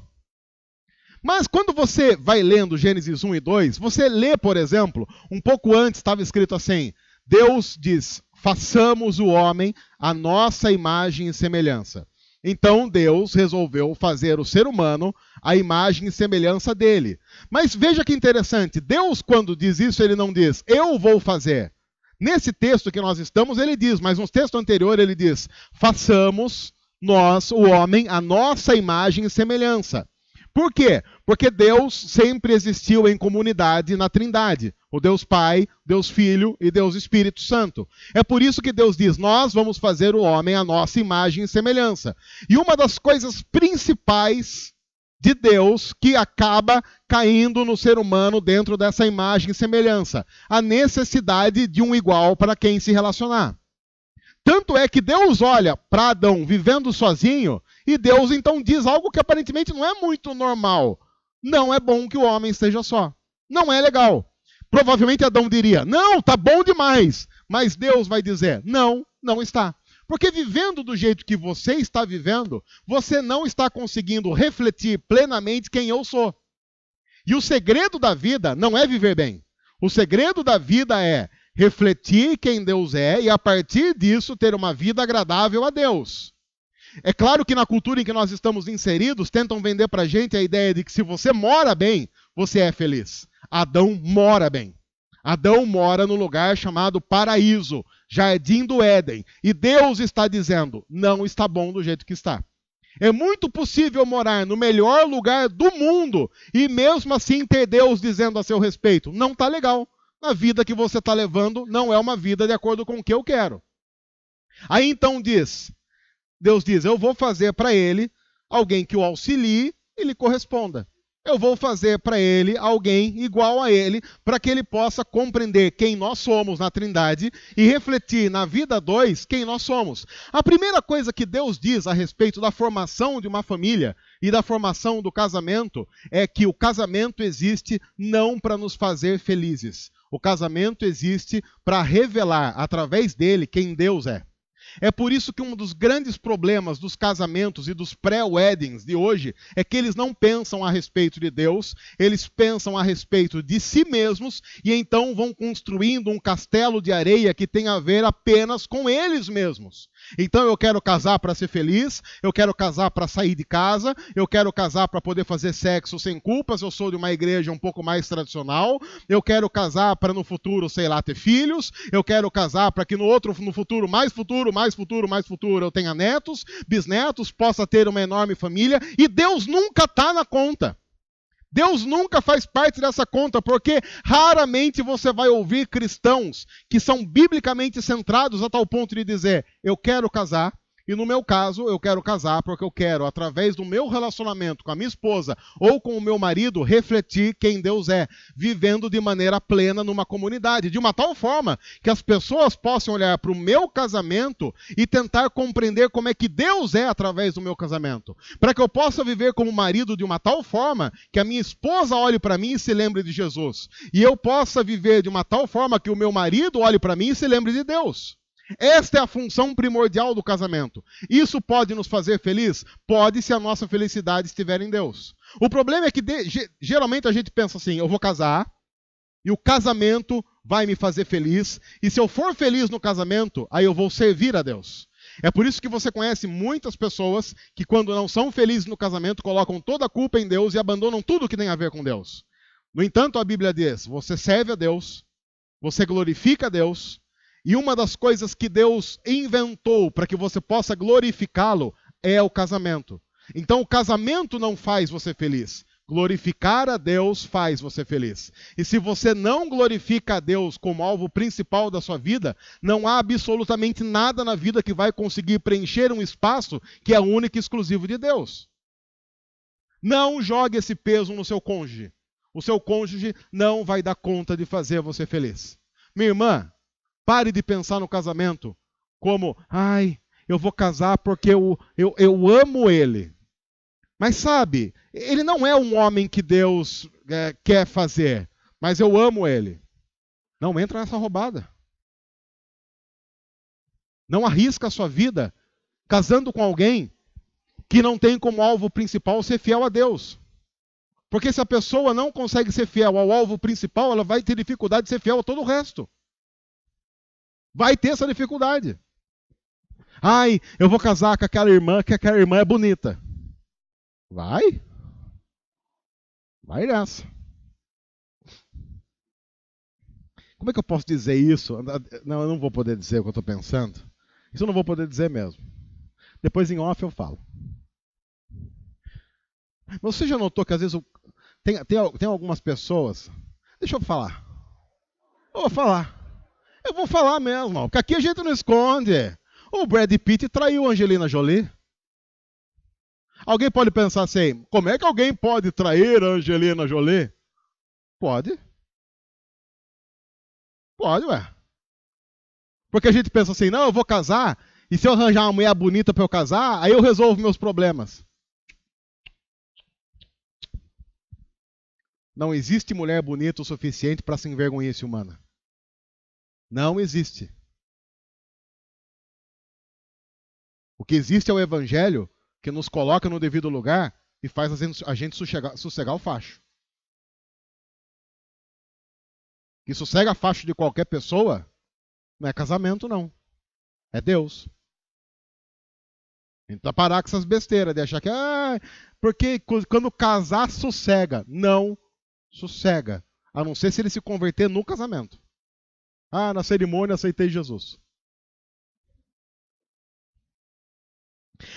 Mas quando você vai lendo Gênesis 1 e 2, você lê, por exemplo, um pouco antes estava escrito assim: Deus diz, façamos o homem à nossa imagem e semelhança. Então Deus resolveu fazer o ser humano à imagem e semelhança dele. Mas veja que interessante, Deus quando diz isso, ele não diz, eu vou fazer. Nesse texto que nós estamos, ele diz, mas no texto anterior ele diz, façamos nós, o homem, à nossa imagem e semelhança. Por quê? Porque Deus sempre existiu em comunidade na Trindade. O Deus Pai, Deus Filho e Deus Espírito Santo. É por isso que Deus diz, nós vamos fazer o homem à nossa imagem e semelhança. E uma das coisas principais de Deus que acaba caindo no ser humano dentro dessa imagem e semelhança, a necessidade de um igual para quem se relacionar. Tanto é que Deus olha para Adão vivendo sozinho e Deus então diz algo que aparentemente não é muito normal. Não é bom que o homem esteja só. Não é legal. Provavelmente Adão diria, não, tá bom demais. Mas Deus vai dizer, não, não está. Porque vivendo do jeito que você está vivendo, você não está conseguindo refletir plenamente quem eu sou. E o segredo da vida não é viver bem. O segredo da vida é refletir quem Deus é e, a partir disso, ter uma vida agradável a Deus. É claro que na cultura em que nós estamos inseridos, tentam vender pra gente a ideia de que se você mora bem, você é feliz. Adão mora bem. Adão mora no lugar chamado paraíso, jardim do Éden. E Deus está dizendo, não está bom do jeito que está. É muito possível morar no melhor lugar do mundo e mesmo assim ter Deus dizendo a seu respeito, não está legal. A vida que você está levando não é uma vida de acordo com o que eu quero. Aí então Deus diz, eu vou fazer para ele alguém que o auxilie e lhe corresponda. Eu vou fazer para ele alguém igual a ele, para que ele possa compreender quem nós somos na Trindade e refletir na vida 2 quem nós somos. A primeira coisa que Deus diz a respeito da formação de uma família e da formação do casamento é que o casamento existe não para nos fazer felizes. O casamento existe para revelar através dele quem Deus é. É por isso que um dos grandes problemas dos casamentos e dos pré-weddings de hoje é que eles não pensam a respeito de Deus, eles pensam a respeito de si mesmos e então vão construindo um castelo de areia que tem a ver apenas com eles mesmos. Então eu quero casar para ser feliz, eu quero casar para sair de casa, eu quero casar para poder fazer sexo sem culpas, eu sou de uma igreja um pouco mais tradicional, eu quero casar para no futuro, sei lá, ter filhos, eu quero casar para que no futuro, mais futuro, eu tenha netos, bisnetos, possa ter uma enorme família, e Deus nunca está na conta. Deus nunca faz parte dessa conta, porque raramente você vai ouvir cristãos que são biblicamente centrados a tal ponto de dizer, eu quero casar, e no meu caso, eu quero casar porque eu quero, através do meu relacionamento com a minha esposa ou com o meu marido, refletir quem Deus é, vivendo de maneira plena numa comunidade, de uma tal forma que as pessoas possam olhar para o meu casamento e tentar compreender como é que Deus é através do meu casamento. Para que eu possa viver como marido de uma tal forma que a minha esposa olhe para mim e se lembre de Jesus. E eu possa viver de uma tal forma que o meu marido olhe para mim e se lembre de Deus. Esta é a função primordial do casamento. Isso pode nos fazer feliz? Pode, se a nossa felicidade estiver em Deus. O problema é que geralmente a gente pensa assim, eu vou casar e o casamento vai me fazer feliz, e se eu for feliz no casamento, aí eu vou servir a Deus. É por isso que você conhece muitas pessoas que quando não são felizes no casamento, colocam toda a culpa em Deus e abandonam tudo que tem a ver com Deus. No entanto, a Bíblia diz, você serve a Deus, você glorifica a Deus, e uma das coisas que Deus inventou para que você possa glorificá-lo é o casamento. Então o casamento não faz você feliz. Glorificar a Deus faz você feliz. E se você não glorifica a Deus como alvo principal da sua vida, não há absolutamente nada na vida que vai conseguir preencher um espaço que é único e exclusivo de Deus. Não jogue esse peso no seu cônjuge. O seu cônjuge não vai dar conta de fazer você feliz. Minha irmã, pare de pensar no casamento como, eu vou casar porque eu amo ele. Mas sabe, ele não é um homem que Deus quer fazer, mas eu amo ele. Não entra nessa roubada. Não arrisca a sua vida casando com alguém que não tem como alvo principal ser fiel a Deus. Porque se a pessoa não consegue ser fiel ao alvo principal, ela vai ter dificuldade de ser fiel a todo o resto. Vai ter essa dificuldade. Ai, eu vou casar com aquela irmã, que aquela irmã é bonita. Vai. Vai nessa. Como é que eu posso dizer isso? Não, eu não vou poder dizer o que eu estou pensando. Isso eu não vou poder dizer mesmo. Depois em off eu falo. Mas você já notou que às vezes tem algumas pessoas... Deixa eu falar. Eu vou falar. Eu vou falar mesmo, porque aqui a gente não esconde. O Brad Pitt traiu a Angelina Jolie. Alguém pode pensar assim, como é que alguém pode trair a Angelina Jolie? Pode. Pode, ué. Porque a gente pensa assim, não, eu vou casar, e se eu arranjar uma mulher bonita para eu casar, aí eu resolvo meus problemas. Não existe mulher bonita o suficiente para se envergonhice humana. Não existe. O que existe é o evangelho que nos coloca no devido lugar e faz a gente sossegar o facho. Que sossega a facho de qualquer pessoa não é casamento, não. É Deus. Então, parar com essas besteiras de achar que porque quando casar, sossega. Não sossega. A não ser se ele se converter no casamento. Na cerimônia aceitei Jesus.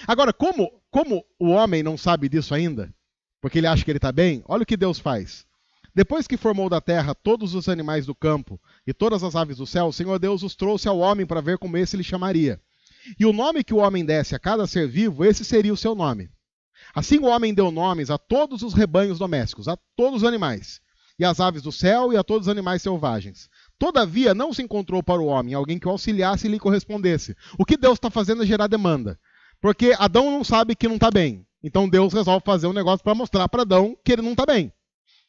Agora, como o homem não sabe disso ainda, porque ele acha que ele está bem, olha o que Deus faz. Depois que formou da terra todos os animais do campo e todas as aves do céu, o Senhor Deus os trouxe ao homem para ver como esse lhe chamaria. E o nome que o homem desse a cada ser vivo, esse seria o seu nome. Assim o homem deu nomes a todos os rebanhos domésticos, a todos os animais, e às aves do céu e a todos os animais selvagens. Todavia não se encontrou para o homem alguém que o auxiliasse e lhe correspondesse. O que Deus está fazendo é gerar demanda. Porque Adão não sabe que não está bem. Então Deus resolve fazer um negócio para mostrar para Adão que ele não está bem.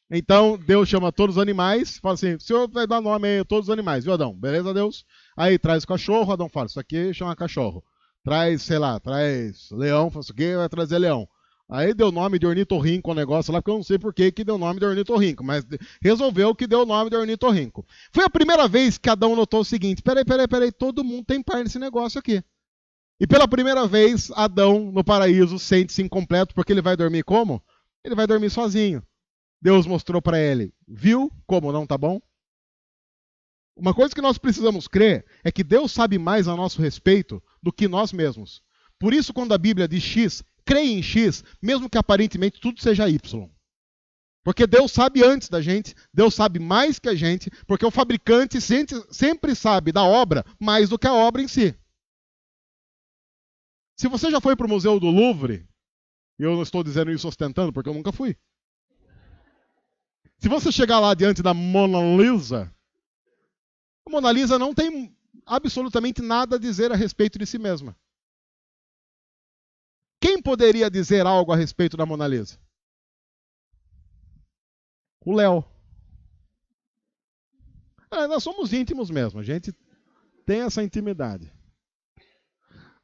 Então Deus chama todos os animais, fala assim, o senhor vai dar nome aí a todos os animais, viu Adão? Beleza, Deus? Aí traz o cachorro, Adão fala, isso aqui chama cachorro. Traz, sei lá, traz leão, fala, isso aqui vai trazer leão. Aí deu nome de ornitorrinco o negócio lá, porque eu não sei por que deu nome de ornitorrinco, mas resolveu que deu o nome de ornitorrinco. Foi a primeira vez que Adão notou o seguinte, peraí, todo mundo tem par nesse negócio aqui. E pela primeira vez, Adão, no paraíso, sente-se incompleto, porque ele vai dormir como? Ele vai dormir sozinho. Deus mostrou para ele, viu como não está bom? Uma coisa que nós precisamos crer é que Deus sabe mais a nosso respeito do que nós mesmos. Por isso, quando a Bíblia diz X, creia em X, mesmo que aparentemente tudo seja Y. Porque Deus sabe antes da gente, Deus sabe mais que a gente, porque o fabricante sempre sabe da obra mais do que a obra em si. Se você já foi para o Museu do Louvre, e eu não estou dizendo isso ostentando, porque eu nunca fui. Se você chegar lá diante da Mona Lisa, a Mona Lisa não tem absolutamente nada a dizer a respeito de si mesma. Quem poderia dizer algo a respeito da Mona Lisa? O Léo. Nós somos íntimos mesmo, a gente tem essa intimidade.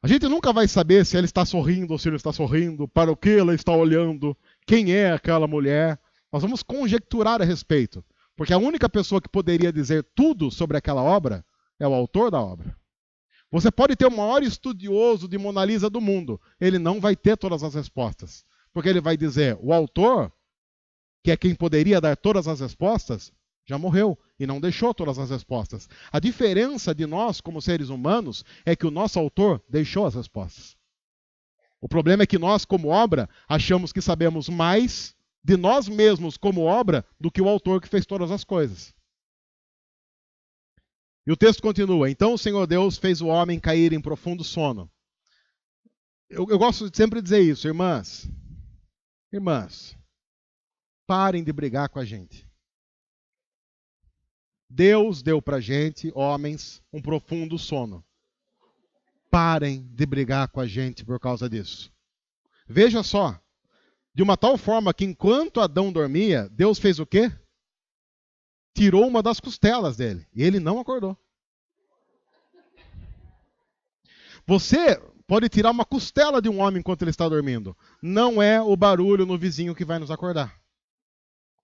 A gente nunca vai saber se ela está sorrindo ou se ele está sorrindo, para o que ela está olhando, quem é aquela mulher. Nós vamos conjecturar a respeito, porque a única pessoa que poderia dizer tudo sobre aquela obra é o autor da obra. Você pode ter o maior estudioso de Mona Lisa do mundo, ele não vai ter todas as respostas, porque ele vai dizer, o autor, que é quem poderia dar todas as respostas, já morreu e não deixou todas as respostas. A diferença de nós, como seres humanos, é que o nosso autor deixou as respostas. O problema é que nós, como obra, achamos que sabemos mais de nós mesmos como obra do que o autor que fez todas as coisas. E o texto continua. Então o Senhor Deus fez o homem cair em profundo sono. Eu gosto de sempre dizer isso, irmãs. Irmãs, parem de brigar com a gente. Deus deu pra gente, homens, um profundo sono. Parem de brigar com a gente por causa disso. Veja só. De uma tal forma que enquanto Adão dormia, Deus fez o quê? Tirou uma das costelas dele. E ele não acordou. Você pode tirar uma costela de um homem enquanto ele está dormindo. Não é o barulho no vizinho que vai nos acordar.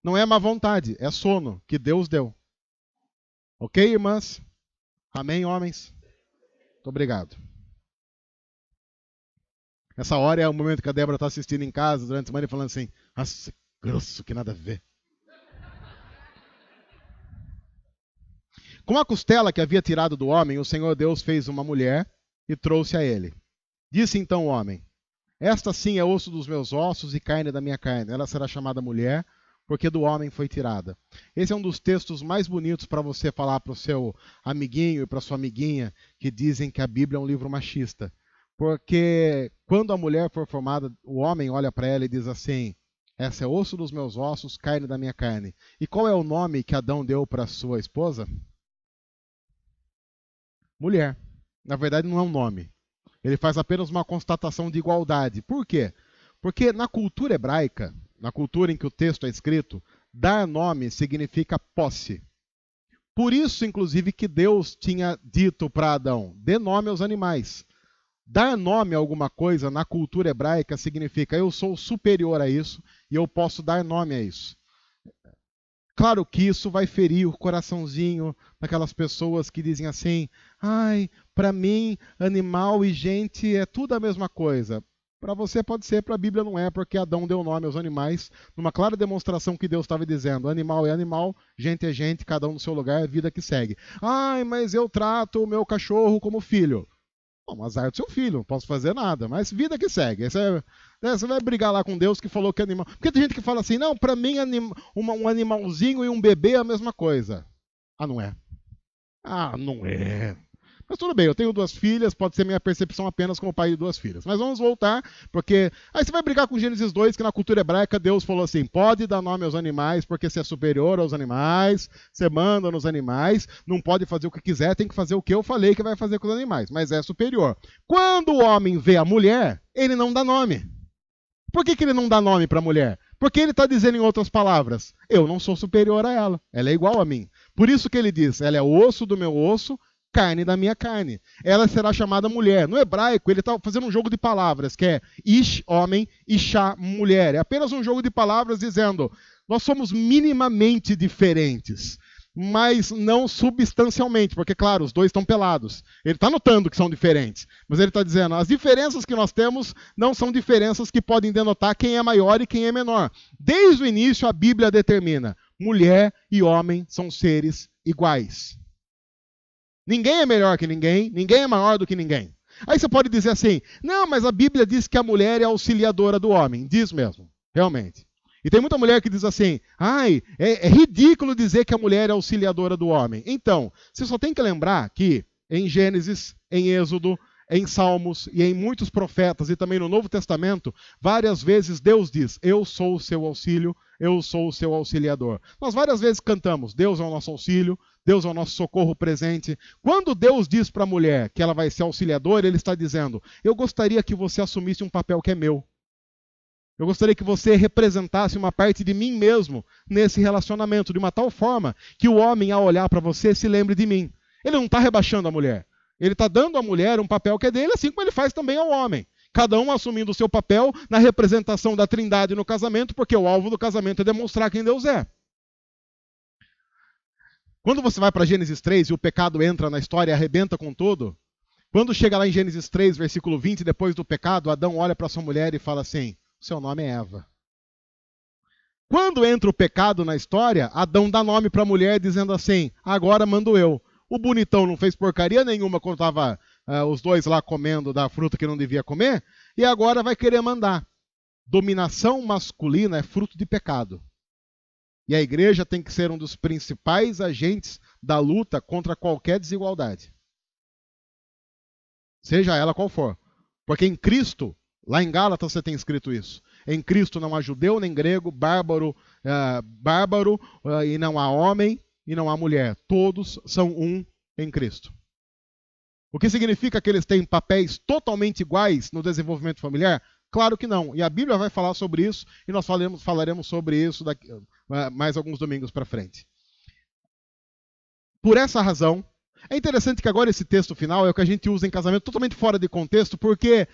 Não é má vontade, é sono que Deus deu. Ok, irmãs? Amém, homens? Muito obrigado. Essa hora é o momento que a Débora está assistindo em casa durante a semana e falando assim, nossa, grosso, que nada a ver. Com a costela que havia tirado do homem, o Senhor Deus fez uma mulher e trouxe a ele. Disse então o homem, esta sim é osso dos meus ossos e carne da minha carne. Ela será chamada mulher, porque do homem foi tirada. Esse é um dos textos mais bonitos para você falar para o seu amiguinho e para sua amiguinha que dizem que a Bíblia é um livro machista. Porque quando a mulher for formada, o homem olha para ela e diz assim, essa é osso dos meus ossos, carne da minha carne. E qual é o nome que Adão deu para sua esposa? Mulher. Na verdade, não é um nome. Ele faz apenas uma constatação de igualdade. Por quê? Porque na cultura hebraica, na cultura em que o texto é escrito, dar nome significa posse. Por isso, inclusive, que Deus tinha dito para Adão, dê nome aos animais. Dar nome a alguma coisa na cultura hebraica significa eu sou superior a isso e eu posso dar nome a isso. Claro que isso vai ferir o coraçãozinho daquelas pessoas que dizem assim, ai, para mim, animal e gente é tudo a mesma coisa. Para você pode ser, para a Bíblia não é, porque Adão deu nome aos animais, numa clara demonstração que Deus estava dizendo, animal é animal, gente é gente, cada um no seu lugar, é vida que segue. Ai, mas eu trato o meu cachorro como filho. Bom, azar do seu filho, não posso fazer nada, mas vida que segue. Você vai brigar lá com Deus que falou que animal. Porque tem gente que fala assim, não, para mim um animalzinho e um bebê é a mesma coisa. Ah, não é. Ah, não é. Mas tudo bem, eu tenho 2 filhas, pode ser minha percepção apenas como pai de 2 filhas. Mas vamos voltar, porque aí você vai brigar com Gênesis 2, que na cultura hebraica Deus falou assim, pode dar nome aos animais, porque você é superior aos animais, você manda nos animais, não pode fazer o que quiser, tem que fazer o que eu falei que vai fazer com os animais, mas é superior. Quando o homem vê a mulher, ele não dá nome. Por que ele não dá nome para a mulher? Porque ele está dizendo em outras palavras, eu não sou superior a ela é igual a mim. Por isso que ele diz, ela é osso do meu osso, carne da minha carne. Ela será chamada mulher. No hebraico, ele está fazendo um jogo de palavras, que é ish, homem, ishá, mulher. É apenas um jogo de palavras dizendo, nós somos minimamente diferentes, mas não substancialmente, porque, claro, os 2 estão pelados. Ele está notando que são diferentes, mas ele está dizendo, as diferenças que nós temos não são diferenças que podem denotar quem é maior e quem é menor. Desde o início, a Bíblia determina, mulher e homem são seres iguais. Ninguém é melhor que ninguém é maior do que ninguém. Aí você pode dizer assim, não, mas a Bíblia diz que a mulher é auxiliadora do homem. Diz mesmo, realmente. E tem muita mulher que diz assim, ai, é ridículo dizer que a mulher é auxiliadora do homem. Então, você só tem que lembrar que em Gênesis, em Êxodo, em Salmos e em muitos profetas e também no Novo Testamento, várias vezes Deus diz, eu sou o seu auxílio, eu sou o seu auxiliador. Nós várias vezes cantamos, Deus é o nosso auxílio, Deus é o nosso socorro presente. Quando Deus diz para a mulher que ela vai ser auxiliadora, ele está dizendo, eu gostaria que você assumisse um papel que é meu. Eu gostaria que você representasse uma parte de mim mesmo nesse relacionamento, de uma tal forma que o homem, ao olhar para você, se lembre de mim. Ele não está rebaixando a mulher. Ele está dando à mulher um papel que é dele, assim como ele faz também ao homem. Cada um assumindo o seu papel na representação da Trindade no casamento, porque o alvo do casamento é demonstrar quem Deus é. Quando você vai para Gênesis 3 e o pecado entra na história e arrebenta com tudo, quando chega lá em Gênesis 3, versículo 20, depois do pecado, Adão olha para sua mulher e fala assim, seu nome é Eva. Quando entra o pecado na história, Adão dá nome para a mulher dizendo assim, agora mando eu. O bonitão não fez porcaria nenhuma quando estavam os 2 lá comendo da fruta que não devia comer, e agora vai querer mandar. Dominação masculina é fruto de pecado. E a igreja tem que ser um dos principais agentes da luta contra qualquer desigualdade. Seja ela qual for. Porque em Cristo, lá em Gálatas você tem escrito isso. Em Cristo não há judeu nem grego, bárbaro e não há homem e não há mulher. Todos são um em Cristo. O que significa que eles têm papéis totalmente iguais no desenvolvimento familiar? Claro que não. E a Bíblia vai falar sobre isso e nós falaremos sobre isso daqui, mais alguns domingos para frente. Por essa razão, é interessante que agora esse texto final é o que a gente usa em casamento totalmente fora de contexto, porque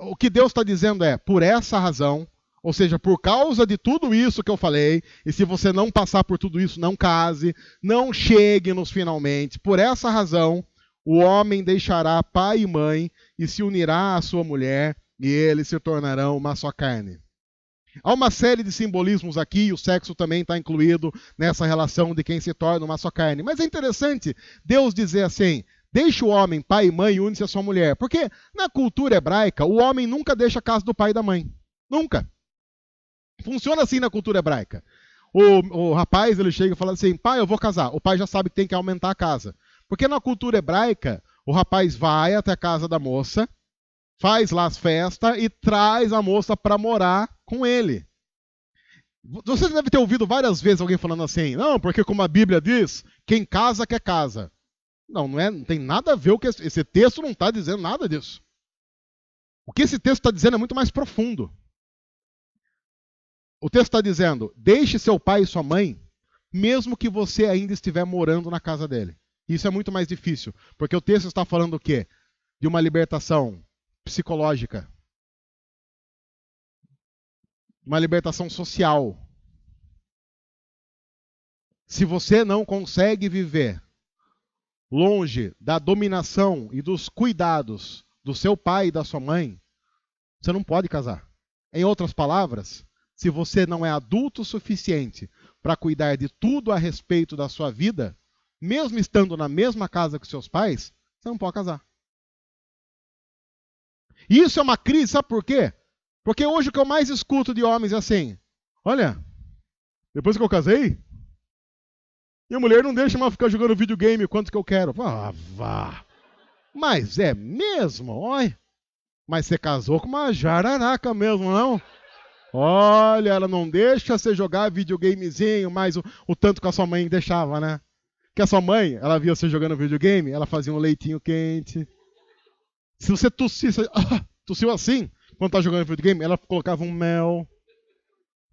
o que Deus está dizendo é, por essa razão, Ou seja, por causa de tudo isso que eu falei, e se você não passar por tudo isso, não case, não chegue nos finalmente. Por essa razão, o homem deixará pai e mãe e se unirá à sua mulher, e eles se tornarão uma só carne. Há uma série de simbolismos aqui, e o sexo também está incluído nessa relação de quem se torna uma só carne. Mas é interessante Deus dizer assim: deixa o homem, pai e mãe, e une-se à sua mulher. Porque na cultura hebraica, o homem nunca deixa a casa do pai e da mãe. Nunca. Funciona assim na cultura hebraica. O rapaz, ele chega e fala assim: pai, eu vou casar. O pai já sabe que tem que aumentar a casa. Porque na cultura hebraica, o rapaz vai até a casa da moça, faz lá as festas e traz a moça para morar com ele. Você deve ter ouvido várias vezes alguém falando assim: não, porque como a Bíblia diz, quem casa quer casa. Não, não tem nada a ver o que esse texto não está dizendo nada disso. O que esse texto está dizendo é muito mais profundo. O texto está dizendo: deixe seu pai e sua mãe, mesmo que você ainda estiver morando na casa dele. Isso é muito mais difícil, porque o texto está falando o quê? De uma libertação psicológica. Uma libertação social. Se você não consegue viver longe da dominação e dos cuidados do seu pai e da sua mãe, você não pode casar. Em outras palavras, se você não é adulto o suficiente para cuidar de tudo a respeito da sua vida, mesmo estando na mesma casa que seus pais, você não pode casar. E isso é uma crise, sabe por quê? Porque hoje o que eu mais escuto de homens é assim: olha, depois que eu casei, minha mulher não deixa mais ficar jogando videogame o quanto que eu quero. Ah, vá. Mas é mesmo? Olha. Mas você casou com uma jararaca mesmo, não? Olha, ela não deixa você jogar videogamezinho, mas o tanto que a sua mãe deixava, né? Que a sua mãe, ela via você jogando videogame, ela fazia um leitinho quente. Se você tossiu assim, quando tá jogando videogame, ela colocava um mel,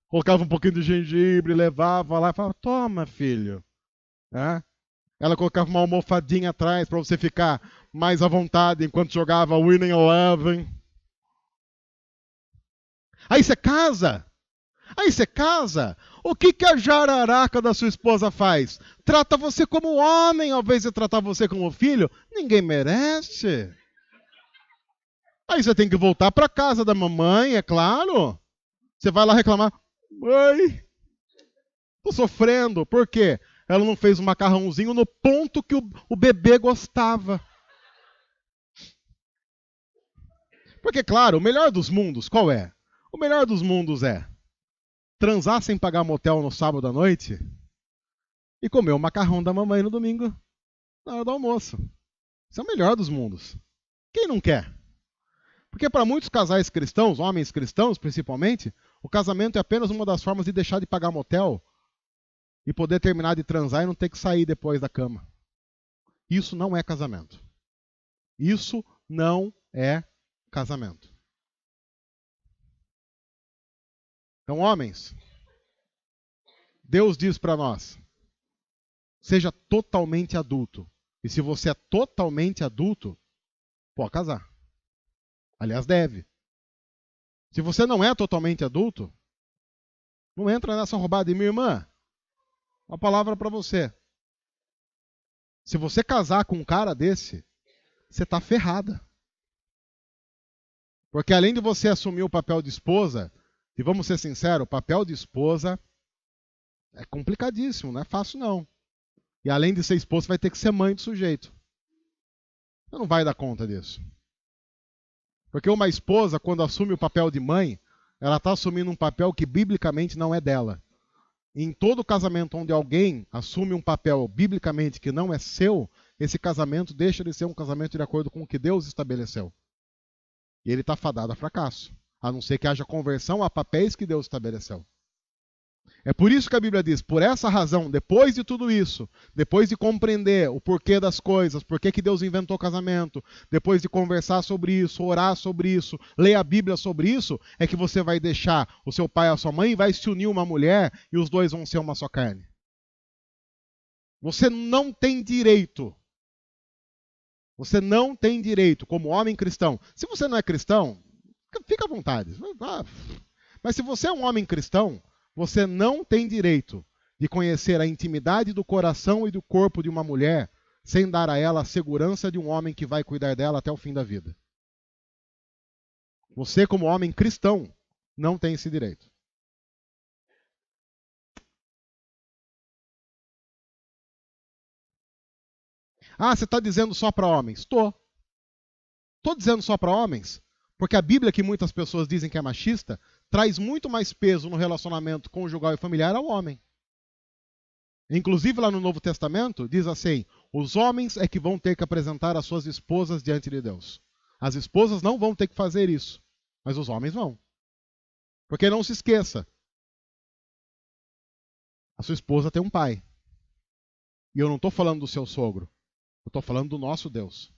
colocava um pouquinho de gengibre, levava lá e falava: toma, filho. É? Ela colocava uma almofadinha atrás para você ficar mais à vontade enquanto jogava Winning Eleven. Aí você casa. O que a jararaca da sua esposa faz? Trata você como homem, ao invés de tratar você como filho. Ninguém merece. Aí você tem que voltar para casa da mamãe, é claro. Você vai lá reclamar: mãe, tô sofrendo. Por quê? Ela não fez um macarrãozinho no ponto que o bebê gostava. Porque, claro, o melhor dos mundos, qual é? O melhor dos mundos é transar sem pagar motel no sábado à noite e comer o macarrão da mamãe no domingo, na hora do almoço. Isso é o melhor dos mundos. Quem não quer? Porque para muitos casais cristãos, homens cristãos principalmente, o casamento é apenas uma das formas de deixar de pagar motel e poder terminar de transar e não ter que sair depois da cama. Isso não é casamento. Isso não é casamento. Então, homens, Deus diz para nós: seja totalmente adulto. E se você é totalmente adulto, pode casar. Aliás, deve. Se você não é totalmente adulto, não entra nessa roubada. E minha irmã, uma palavra para você. Se você casar com um cara desse, você está ferrada. Porque além de você assumir o papel de esposa, e vamos ser sinceros, o papel de esposa é complicadíssimo, não é fácil não. E além de ser esposa, você vai ter que ser mãe do sujeito. Você não vai dar conta disso. Porque uma esposa, quando assume o papel de mãe, ela está assumindo um papel que biblicamente não é dela. Em todo casamento onde alguém assume um papel biblicamente que não é seu, esse casamento deixa de ser um casamento de acordo com o que Deus estabeleceu. E ele está fadado a fracasso, a não ser que haja conversão a papéis que Deus estabeleceu. É por isso que a Bíblia diz: por essa razão, depois de tudo isso, depois de compreender o porquê das coisas, por que Deus inventou o casamento, depois de conversar sobre isso, orar sobre isso, ler a Bíblia sobre isso, é que você vai deixar o seu pai e a sua mãe e vai se unir uma mulher e os dois vão ser uma só carne. Você não tem direito. Você não tem direito, como homem cristão. Se você não é cristão, fica à vontade. Mas se você é um homem cristão, você não tem direito de conhecer a intimidade do coração e do corpo de uma mulher sem dar a ela a segurança de um homem que vai cuidar dela até o fim da vida. Você, como homem cristão, não tem esse direito. Ah, você está dizendo só para homens? Estou. Estou dizendo só para homens, porque a Bíblia, que muitas pessoas dizem que é machista, traz muito mais peso no relacionamento conjugal e familiar ao homem. Inclusive lá no Novo Testamento, diz assim, os homens é que vão ter que apresentar as suas esposas diante de Deus. As esposas não vão ter que fazer isso, mas os homens vão. Porque não se esqueça, a sua esposa tem um pai. E eu não estou falando do seu sogro, eu estou falando do nosso Deus.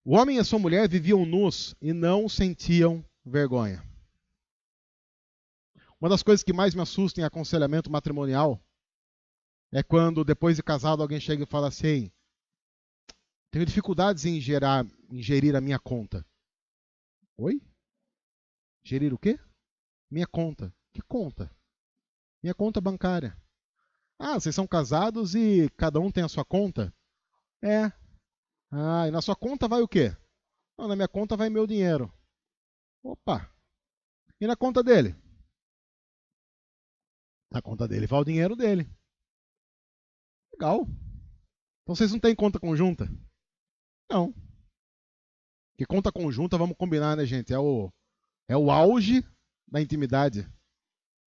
O homem e a sua mulher viviam nus e não sentiam vergonha. Uma das coisas que mais me assusta em aconselhamento matrimonial é quando, depois de casado, alguém chega e fala assim, tenho dificuldades em gerir a minha conta. Oi? Gerir o quê? Minha conta. Que conta? Minha conta bancária. Ah, vocês são casados e cada um tem a sua conta? É. Ah, e na sua conta vai o quê? Não, na minha conta vai meu dinheiro. Opa! E na conta dele? Na conta dele vai o dinheiro dele. Legal. Então vocês não têm conta conjunta? Não. Porque conta conjunta, vamos combinar, né, gente? É o auge da intimidade.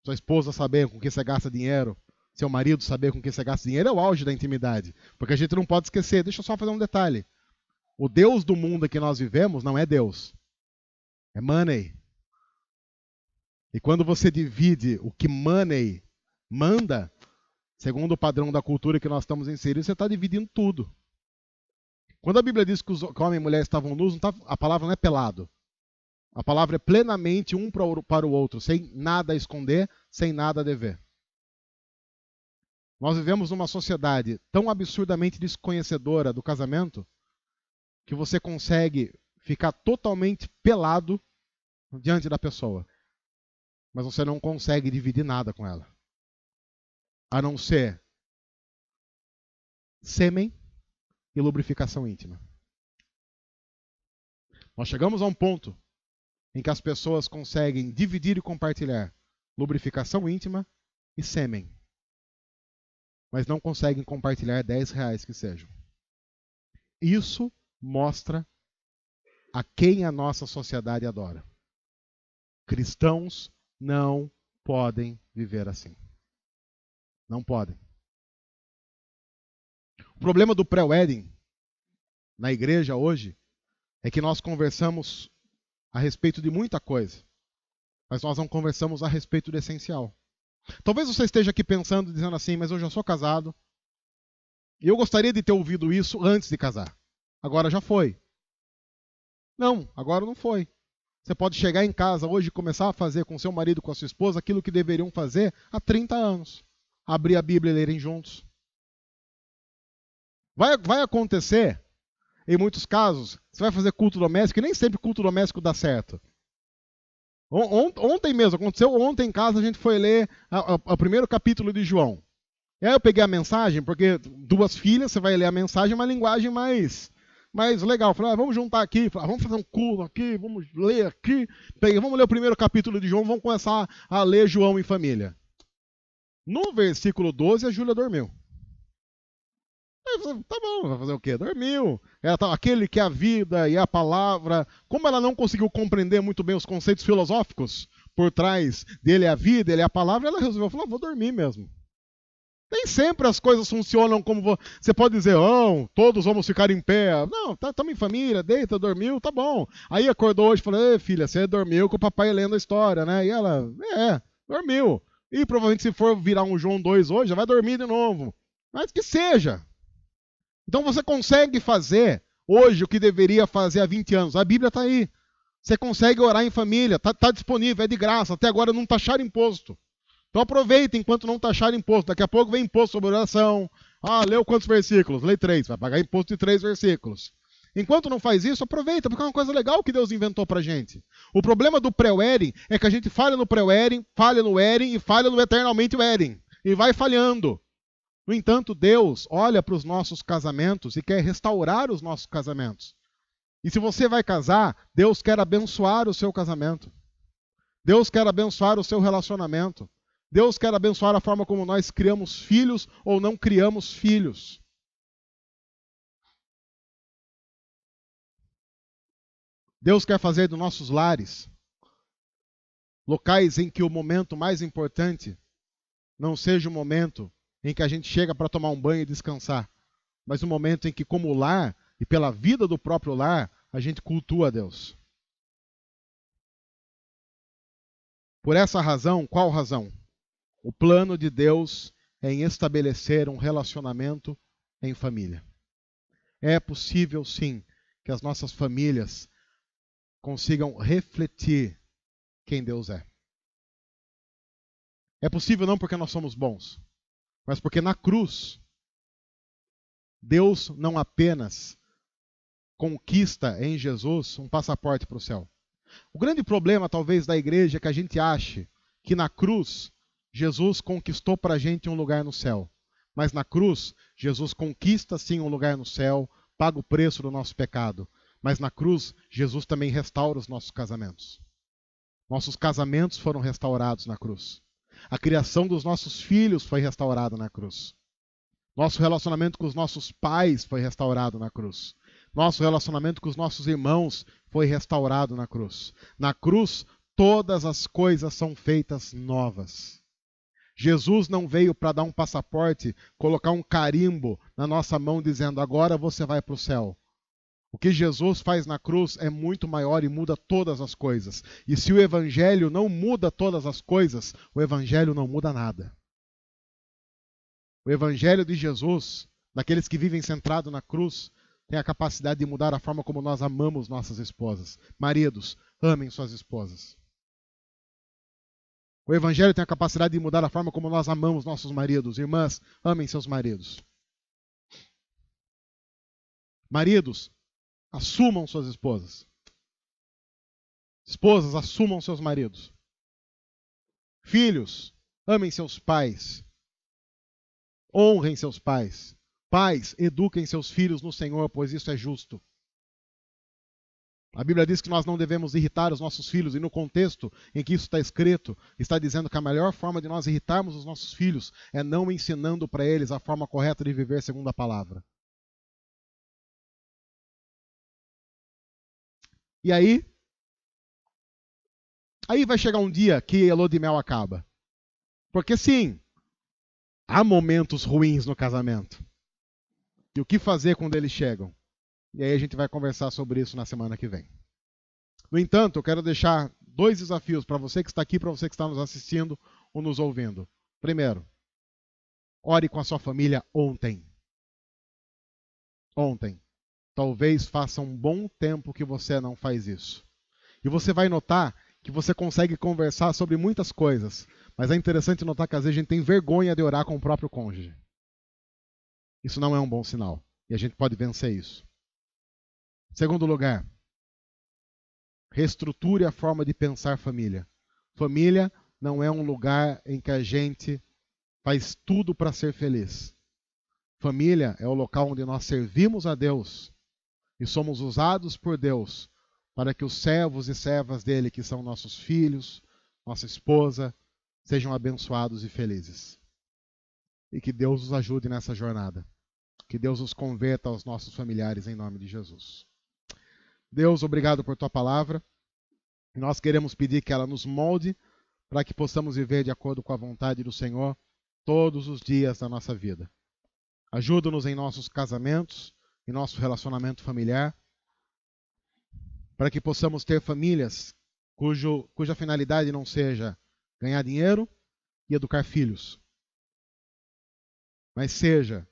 Sua esposa saber com que você gasta dinheiro, seu marido saber com que você gasta dinheiro, é o auge da intimidade. Porque a gente não pode esquecer. Deixa eu só fazer um detalhe. O Deus do mundo que nós vivemos não é Deus. É money. E quando você divide o que money manda, segundo o padrão da cultura que nós estamos inseridos, você está dividindo tudo. Quando a Bíblia diz que homem e mulher estavam nus, a palavra não é pelado. A palavra é plenamente um para o outro, sem nada a esconder, sem nada a dever. Nós vivemos numa sociedade tão absurdamente desconhecedora do casamento que você consegue ficar totalmente pelado diante da pessoa. Mas você não consegue dividir nada com ela. A não ser sêmen e lubrificação íntima. Nós chegamos a um ponto em que as pessoas conseguem dividir e compartilhar lubrificação íntima e sêmen. Mas não conseguem compartilhar R$10 que sejam. Isso mostra a quem a nossa sociedade adora. Cristãos não podem viver assim. Não podem. O problema do pré-wedding na igreja hoje é que nós conversamos a respeito de muita coisa, mas nós não conversamos a respeito do essencial. Talvez você esteja aqui pensando, dizendo assim, mas eu já sou casado e eu gostaria de ter ouvido isso antes de casar. Agora já foi. Não, agora não foi. Você pode chegar em casa hoje e começar a fazer com seu marido, com a sua esposa, aquilo que deveriam fazer há 30 anos. Abrir a Bíblia e lerem juntos. Vai acontecer, em muitos casos, você vai fazer culto doméstico, e nem sempre culto doméstico dá certo. Ontem mesmo, aconteceu ontem em casa, a gente foi ler o primeiro capítulo de João. E aí eu peguei a mensagem, porque 2 filhas, você vai ler a mensagem, uma linguagem mais legal. Falei, vamos juntar aqui, vamos fazer um culto aqui, vamos ler aqui. Vamos ler o primeiro capítulo de João, vamos começar a ler João em família. No versículo 12, a Júlia dormiu. Aí, tá bom, vai fazer o quê? Dormiu. Aquele que é a vida e a palavra. Como ela não conseguiu compreender muito bem os conceitos filosóficos por trás dele é a vida, ele é a palavra, ela resolveu falar, vou dormir mesmo. Nem sempre as coisas funcionam como você pode dizer, todos vamos ficar em pé. Não, estamos em família, deita, dormiu, tá bom. Aí acordou hoje e falou, ei filha, você dormiu com o papai lendo a história, né? E ela, dormiu. E provavelmente se for virar um João 2 hoje, já vai dormir de novo. Mas que seja. Então você consegue fazer hoje o que deveria fazer há 20 anos. A Bíblia está aí. Você consegue orar em família, está disponível, é de graça. Até agora não taxaram imposto. Então aproveita enquanto não taxar imposto. Daqui a pouco vem imposto sobre oração. Leu quantos versículos? Lei 3. Vai pagar imposto de 3 versículos. Enquanto não faz isso, aproveita, porque é uma coisa legal que Deus inventou pra gente. O problema do pré-wedding é que a gente falha no pré-wedding, falha no wedding e falha no eternamente wedding. E vai falhando. No entanto, Deus olha para os nossos casamentos e quer restaurar os nossos casamentos. E se você vai casar, Deus quer abençoar o seu casamento. Deus quer abençoar o seu relacionamento. Deus quer abençoar a forma como nós criamos filhos ou não criamos filhos. Deus quer fazer dos nossos lares locais em que o momento mais importante não seja o momento em que a gente chega para tomar um banho e descansar, mas o momento em que, como lar e pela vida do próprio lar, a gente cultua a Deus. Por essa razão, qual razão? O plano de Deus é em estabelecer um relacionamento em família. É possível, sim, que as nossas famílias consigam refletir quem Deus é. É possível não porque nós somos bons, mas porque na cruz, Deus não apenas conquista em Jesus um passaporte para o céu. O grande problema, talvez, da igreja é que a gente ache que na cruz, Jesus conquistou para a gente um lugar no céu. Mas na cruz, Jesus conquista sim um lugar no céu, paga o preço do nosso pecado. Mas na cruz, Jesus também restaura os nossos casamentos. Nossos casamentos foram restaurados na cruz. A criação dos nossos filhos foi restaurada na cruz. Nosso relacionamento com os nossos pais foi restaurado na cruz. Nosso relacionamento com os nossos irmãos foi restaurado na cruz. Na cruz, todas as coisas são feitas novas. Jesus não veio para dar um passaporte, colocar um carimbo na nossa mão dizendo, agora você vai para o céu. O que Jesus faz na cruz é muito maior e muda todas as coisas. E se o Evangelho não muda todas as coisas, o Evangelho não muda nada. O Evangelho de Jesus, daqueles que vivem centrado na cruz, tem a capacidade de mudar a forma como nós amamos nossas esposas. Maridos, amem suas esposas. O Evangelho tem a capacidade de mudar a forma como nós amamos nossos maridos. Irmãs, amem seus maridos. Maridos, assumam suas esposas. Esposas, assumam seus maridos. Filhos, amem seus pais. Honrem seus pais. Pais, eduquem seus filhos no Senhor, pois isso é justo. A Bíblia diz que nós não devemos irritar os nossos filhos, e no contexto em que isso está escrito, está dizendo que a melhor forma de nós irritarmos os nossos filhos é não ensinando para eles a forma correta de viver segundo a palavra. E aí vai chegar um dia que a lua de mel acaba. Porque sim, há momentos ruins no casamento. E o que fazer quando eles chegam? E aí a gente vai conversar sobre isso na semana que vem. No entanto, eu quero deixar 2 desafios para você que está aqui, para você que está nos assistindo ou nos ouvindo. Primeiro, ore com a sua família ontem. Ontem. Talvez faça um bom tempo que você não faz isso. E você vai notar que você consegue conversar sobre muitas coisas. Mas é interessante notar que às vezes a gente tem vergonha de orar com o próprio cônjuge. Isso não é um bom sinal. E a gente pode vencer isso. Segundo lugar, reestruture a forma de pensar família. Família não é um lugar em que a gente faz tudo para ser feliz. Família é o local onde nós servimos a Deus e somos usados por Deus para que os servos e servas dele, que são nossos filhos, nossa esposa, sejam abençoados e felizes. E que Deus os ajude nessa jornada. Que Deus os converta aos nossos familiares em nome de Jesus. Deus, obrigado por tua palavra. Nós queremos pedir que ela nos molde para que possamos viver de acordo com a vontade do Senhor todos os dias da nossa vida. Ajuda-nos em nossos casamentos, em nosso relacionamento familiar, para que possamos ter famílias cuja finalidade não seja ganhar dinheiro e educar filhos, mas seja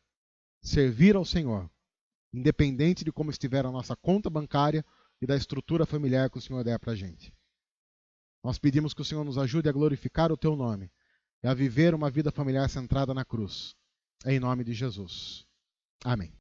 servir ao Senhor, independente de como estiver a nossa conta bancária e da estrutura familiar que o Senhor der para a gente. Nós pedimos que o Senhor nos ajude a glorificar o teu nome e a viver uma vida familiar centrada na cruz. Em nome de Jesus. Amém.